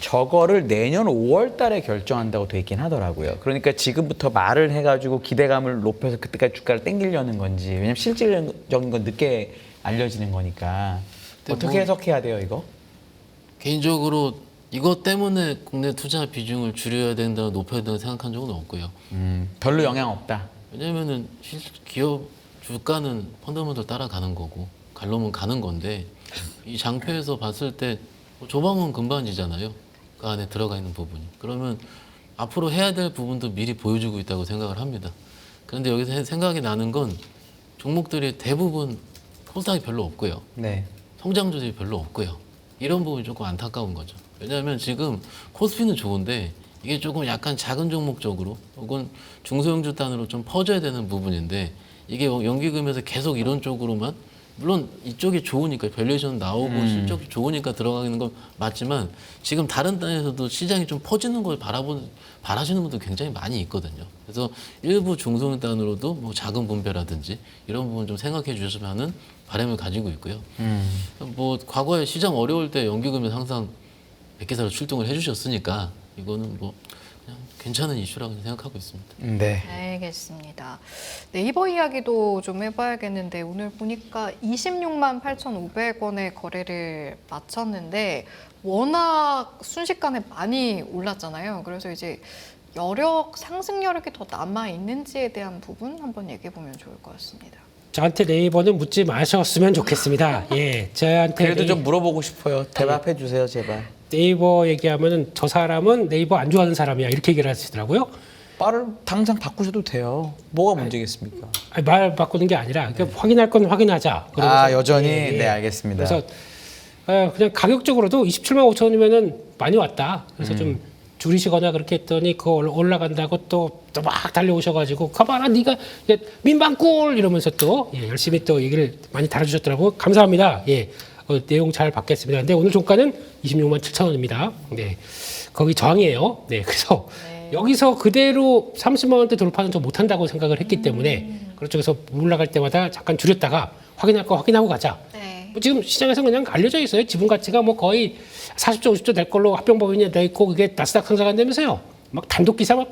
저거를 내년 5월 달에 결정한다고 돼 있긴 하더라고요. 그러니까 지금부터 말을 해가지고 기대감을 높여서 그때까지 주가를 땡기려는 건지, 왜냐면 실질적인 건 늦게 알려지는 거니까. 어떻게 뭐 해석해야 돼요, 이거? 개인적으로 이것 때문에 국내 투자 비중을 줄여야 된다, 높여야 된다 생각한 적은 없고요. 별로 영향 없다. 왜냐면은 기업 주가는 펀더멘털 따라가는 거고 갈로면 가는 건데 이 장표에서 봤을 때 조방은 금반지잖아요. 그 안에 들어가 있는 부분이. 그러면 앞으로 해야 될 부분도 미리 보여주고 있다고 생각을 합니다. 그런데 여기서 생각이 나는 건 종목들이 대부분 코스닥이 별로 없고요. 네. 성장 조짐이 별로 없고요. 이런 부분이 조금 안타까운 거죠. 왜냐하면 지금 코스피는 좋은데 이게 조금 약간 작은 종목 쪽으로 혹은 중소형주 단으로 좀 퍼져야 되는 부분인데 이게 연기금에서 계속 이런 쪽으로만, 물론 이쪽이 좋으니까 밸류에이션 나오고 실적이 좋으니까 들어가는 건 맞지만 지금 다른 단에서도 시장이 좀 퍼지는 걸 바라시는 분들 굉장히 많이 있거든요. 그래서 일부 중소형 단으로도 뭐 작은 분배라든지 이런 부분 좀 생각해 주셨으면 하는 바람을 가지고 있고요. 뭐 과거에 시장 어려울 때 연기금이 항상 백기사로 출동을 해주셨으니까 이거는 뭐 그냥 괜찮은 이슈라고 생각하고 있습니다. 네. 알겠습니다. 네이버 이야기도 좀 해봐야겠는데 오늘 보니까 26만 8,500원의 거래를 마쳤는데 워낙 순식간에 많이 올랐잖아요. 그래서 이제 상승 여력이 더 남아 있는지에 대한 부분 한번 얘기해 보면 좋을 것 같습니다. 저한테 네이버는 묻지 마셨으면 좋겠습니다. 예, 저한테 그래도 좀 물어보고 싶어요. 대답해 주세요, 제발. 네이버 얘기하면은 저 사람은 네이버 안 좋아하는 사람이야 이렇게 얘기를 하시더라고요. 말을 당장 바꾸셔도 돼요. 뭐가 문제겠습니까? 아니, 말 바꾸는 게 아니라 그러니까 확인할 건 확인하자. 아, 여전히? 예, 예. 네, 알겠습니다. 그래서 그냥 가격적으로도 27만 5천 원이면은 많이 왔다. 그래서 좀 줄이시거나 그렇게 했더니 그거 올라간다고 또 막 달려오셔가지고 가봐라 네가 민방꿀 이러면서 또 열심히 또 얘기를 많이 달아주셨더라고요. 감사합니다. 예. 내용 잘 받겠습니다. 근데 오늘 종가는 26만 7천 원입니다. 네, 거기 저항이에요. 네, 그래서 여기서 그대로 30만 원대 돌파는 좀 못한다고 생각을 했기 때문에 그쪽에서 올라갈 때마다 잠깐 줄였다가 확인할 거 확인하고 가자. 네. 뭐 지금 시장에서 그냥 알려져 있어요. 지분 가치가 뭐 거의 40조, 50조 될 걸로 합병법인이 돼 있고 그게 나스닥 상장한다면서요. 막 단독 기사 막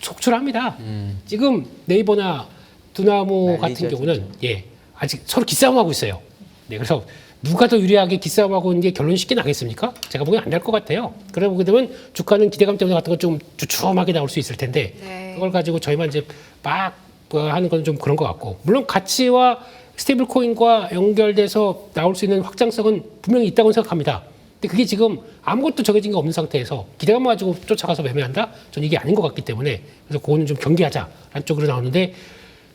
속출합니다. 지금 네이버나 두나무 같은 난리죠, 경우는 예 아직 서로 기싸움하고 있어요. 네, 그래서 누가 더 유리하게 기싸움하고 있는 게 결론이 쉽게 나겠습니까? 제가 보기엔 안 날 것 같아요. 그래 보게 되면 주가는 기대감 때문에 같은 건 좀 주춤하게 나올 수 있을 텐데 네. 그걸 가지고 저희만 이제 막 하는 건 좀 그런 것 같고 물론 가치와 스테이블 코인과 연결돼서 나올 수 있는 확장성은 분명히 있다고 생각합니다. 근데 그게 지금 아무것도 정해진 게 없는 상태에서 기대감 가지고 쫓아가서 매매한다? 저는 이게 아닌 것 같기 때문에 그래서 그거는 좀 경계하자라는 쪽으로 나오는데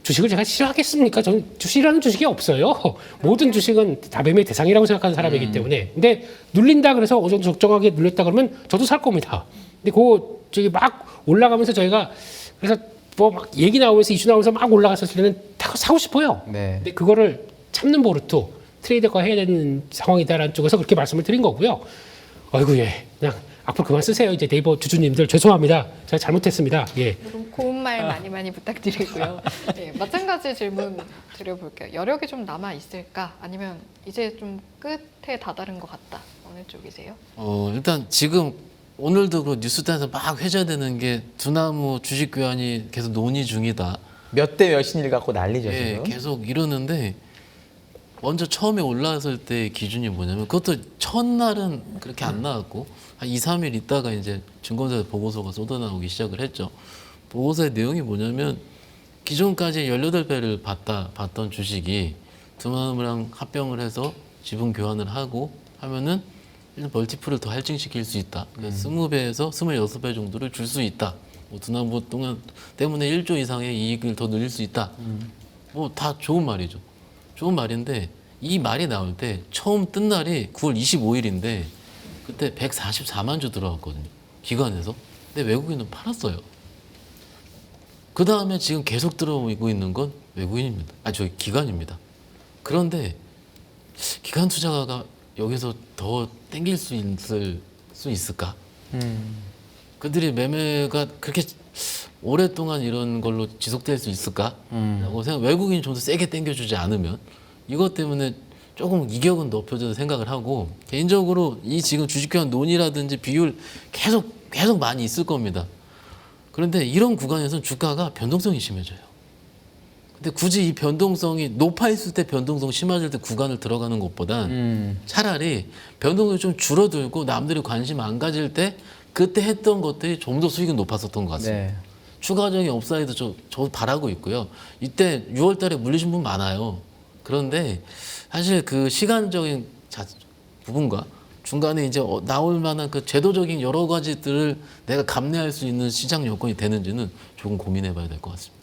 주식을 제가 싫어하겠습니까? 저는 싫어하는 주식이 없어요. 모든 주식은 다 매매 대상이라고 생각하는 사람이기 때문에. 근데 눌린다 그래서 어느 정도 적정하게 눌렸다 그러면 저도 살 겁니다. 근데 그거 저기 막 올라가면서 저희가 그래서 뭐 막 얘기 나오면서 이슈 나오면서 막 올라갔을 때는 다 사고 싶어요. 네. 근데 그거를 참는 버릇도 트레이더가 해야 되는 상황이다라는 쪽에서 그렇게 말씀을 드린 거고요. 아이고 예, 그냥 앞으로 그만 쓰세요. 이제 네이버 주주님들 죄송합니다. 제가 잘못했습니다. 예. 그럼 고운 말 많이 부탁드리고요. 네, 마찬가지 질문 드려볼게요. 여력이 좀 남아 있을까? 아니면 이제 좀 끝에 다다른 것 같다. 어느 쪽이세요? 일단 지금 오늘도 그 뉴스단에서 막 회자되는 게 두나무 주식 교환이 계속 논의 중이다. 몇 대 몇인 일 갖고 난리죠 예, 지금. 계속 이러는데 먼저 처음에 올라왔을 때 기준이 뭐냐면 그것도 첫날은 그렇게 안 나왔고 한 2, 3일 있다가 이제 증권사 보고서가 쏟아나오기 시작을 했죠. 보고서의 내용이 뭐냐면 기존까지 18배를 받던 주식이 두나무랑 합병을 해서 지분 교환을 하고 하면은 멀티플을 더 할증시킬 수 있다. 20배에서 26배 정도를 줄 수 있다. 뭐 두나무 동안 때문에 1조 이상의 이익을 더 늘릴 수 있다. 뭐 다 좋은 말이죠. 좋은 말인데 이 말이 나올 때 처음 뜬 날이 9월 25일인데 그때 144만 주 들어왔거든요. 기관에서. 근데 외국인은 팔았어요. 그 다음에 지금 계속 들어오고 있는 건 외국인입니다. 저기 기관입니다. 그런데 기관 투자가가 여기서 더 땡길 수 있을까? 그들이 매매가 그렇게 오랫동안 이런 걸로 지속될 수 있을까? 라고 생각, 외국인이 좀 더 세게 땡겨주지 않으면 이것 때문에 조금 이격은 높여져서 생각을 하고 개인적으로 이 지금 주식교환 논의라든지 비율 계속 많이 있을 겁니다. 그런데 이런 구간에서는 주가가 변동성이 심해져요. 근데 굳이 이 변동성이 높아 있을 때 변동성 심해질 때 구간을 들어가는 것보단 차라리 변동성이 좀 줄어들고 남들이 관심 안 가질 때 그때 했던 것들이 좀 더 수익은 높았었던 것 같습니다. 네. 추가적인 업사이드 저 바라고 있고요. 이때 6월 달에 물리신 분 많아요. 그런데 사실 그 시간적인 부분과 중간에 이제 나올 만한 그 제도적인 여러 가지들을 내가 감내할 수 있는 시장 여건이 되는지는 조금 고민해 봐야 될 것 같습니다.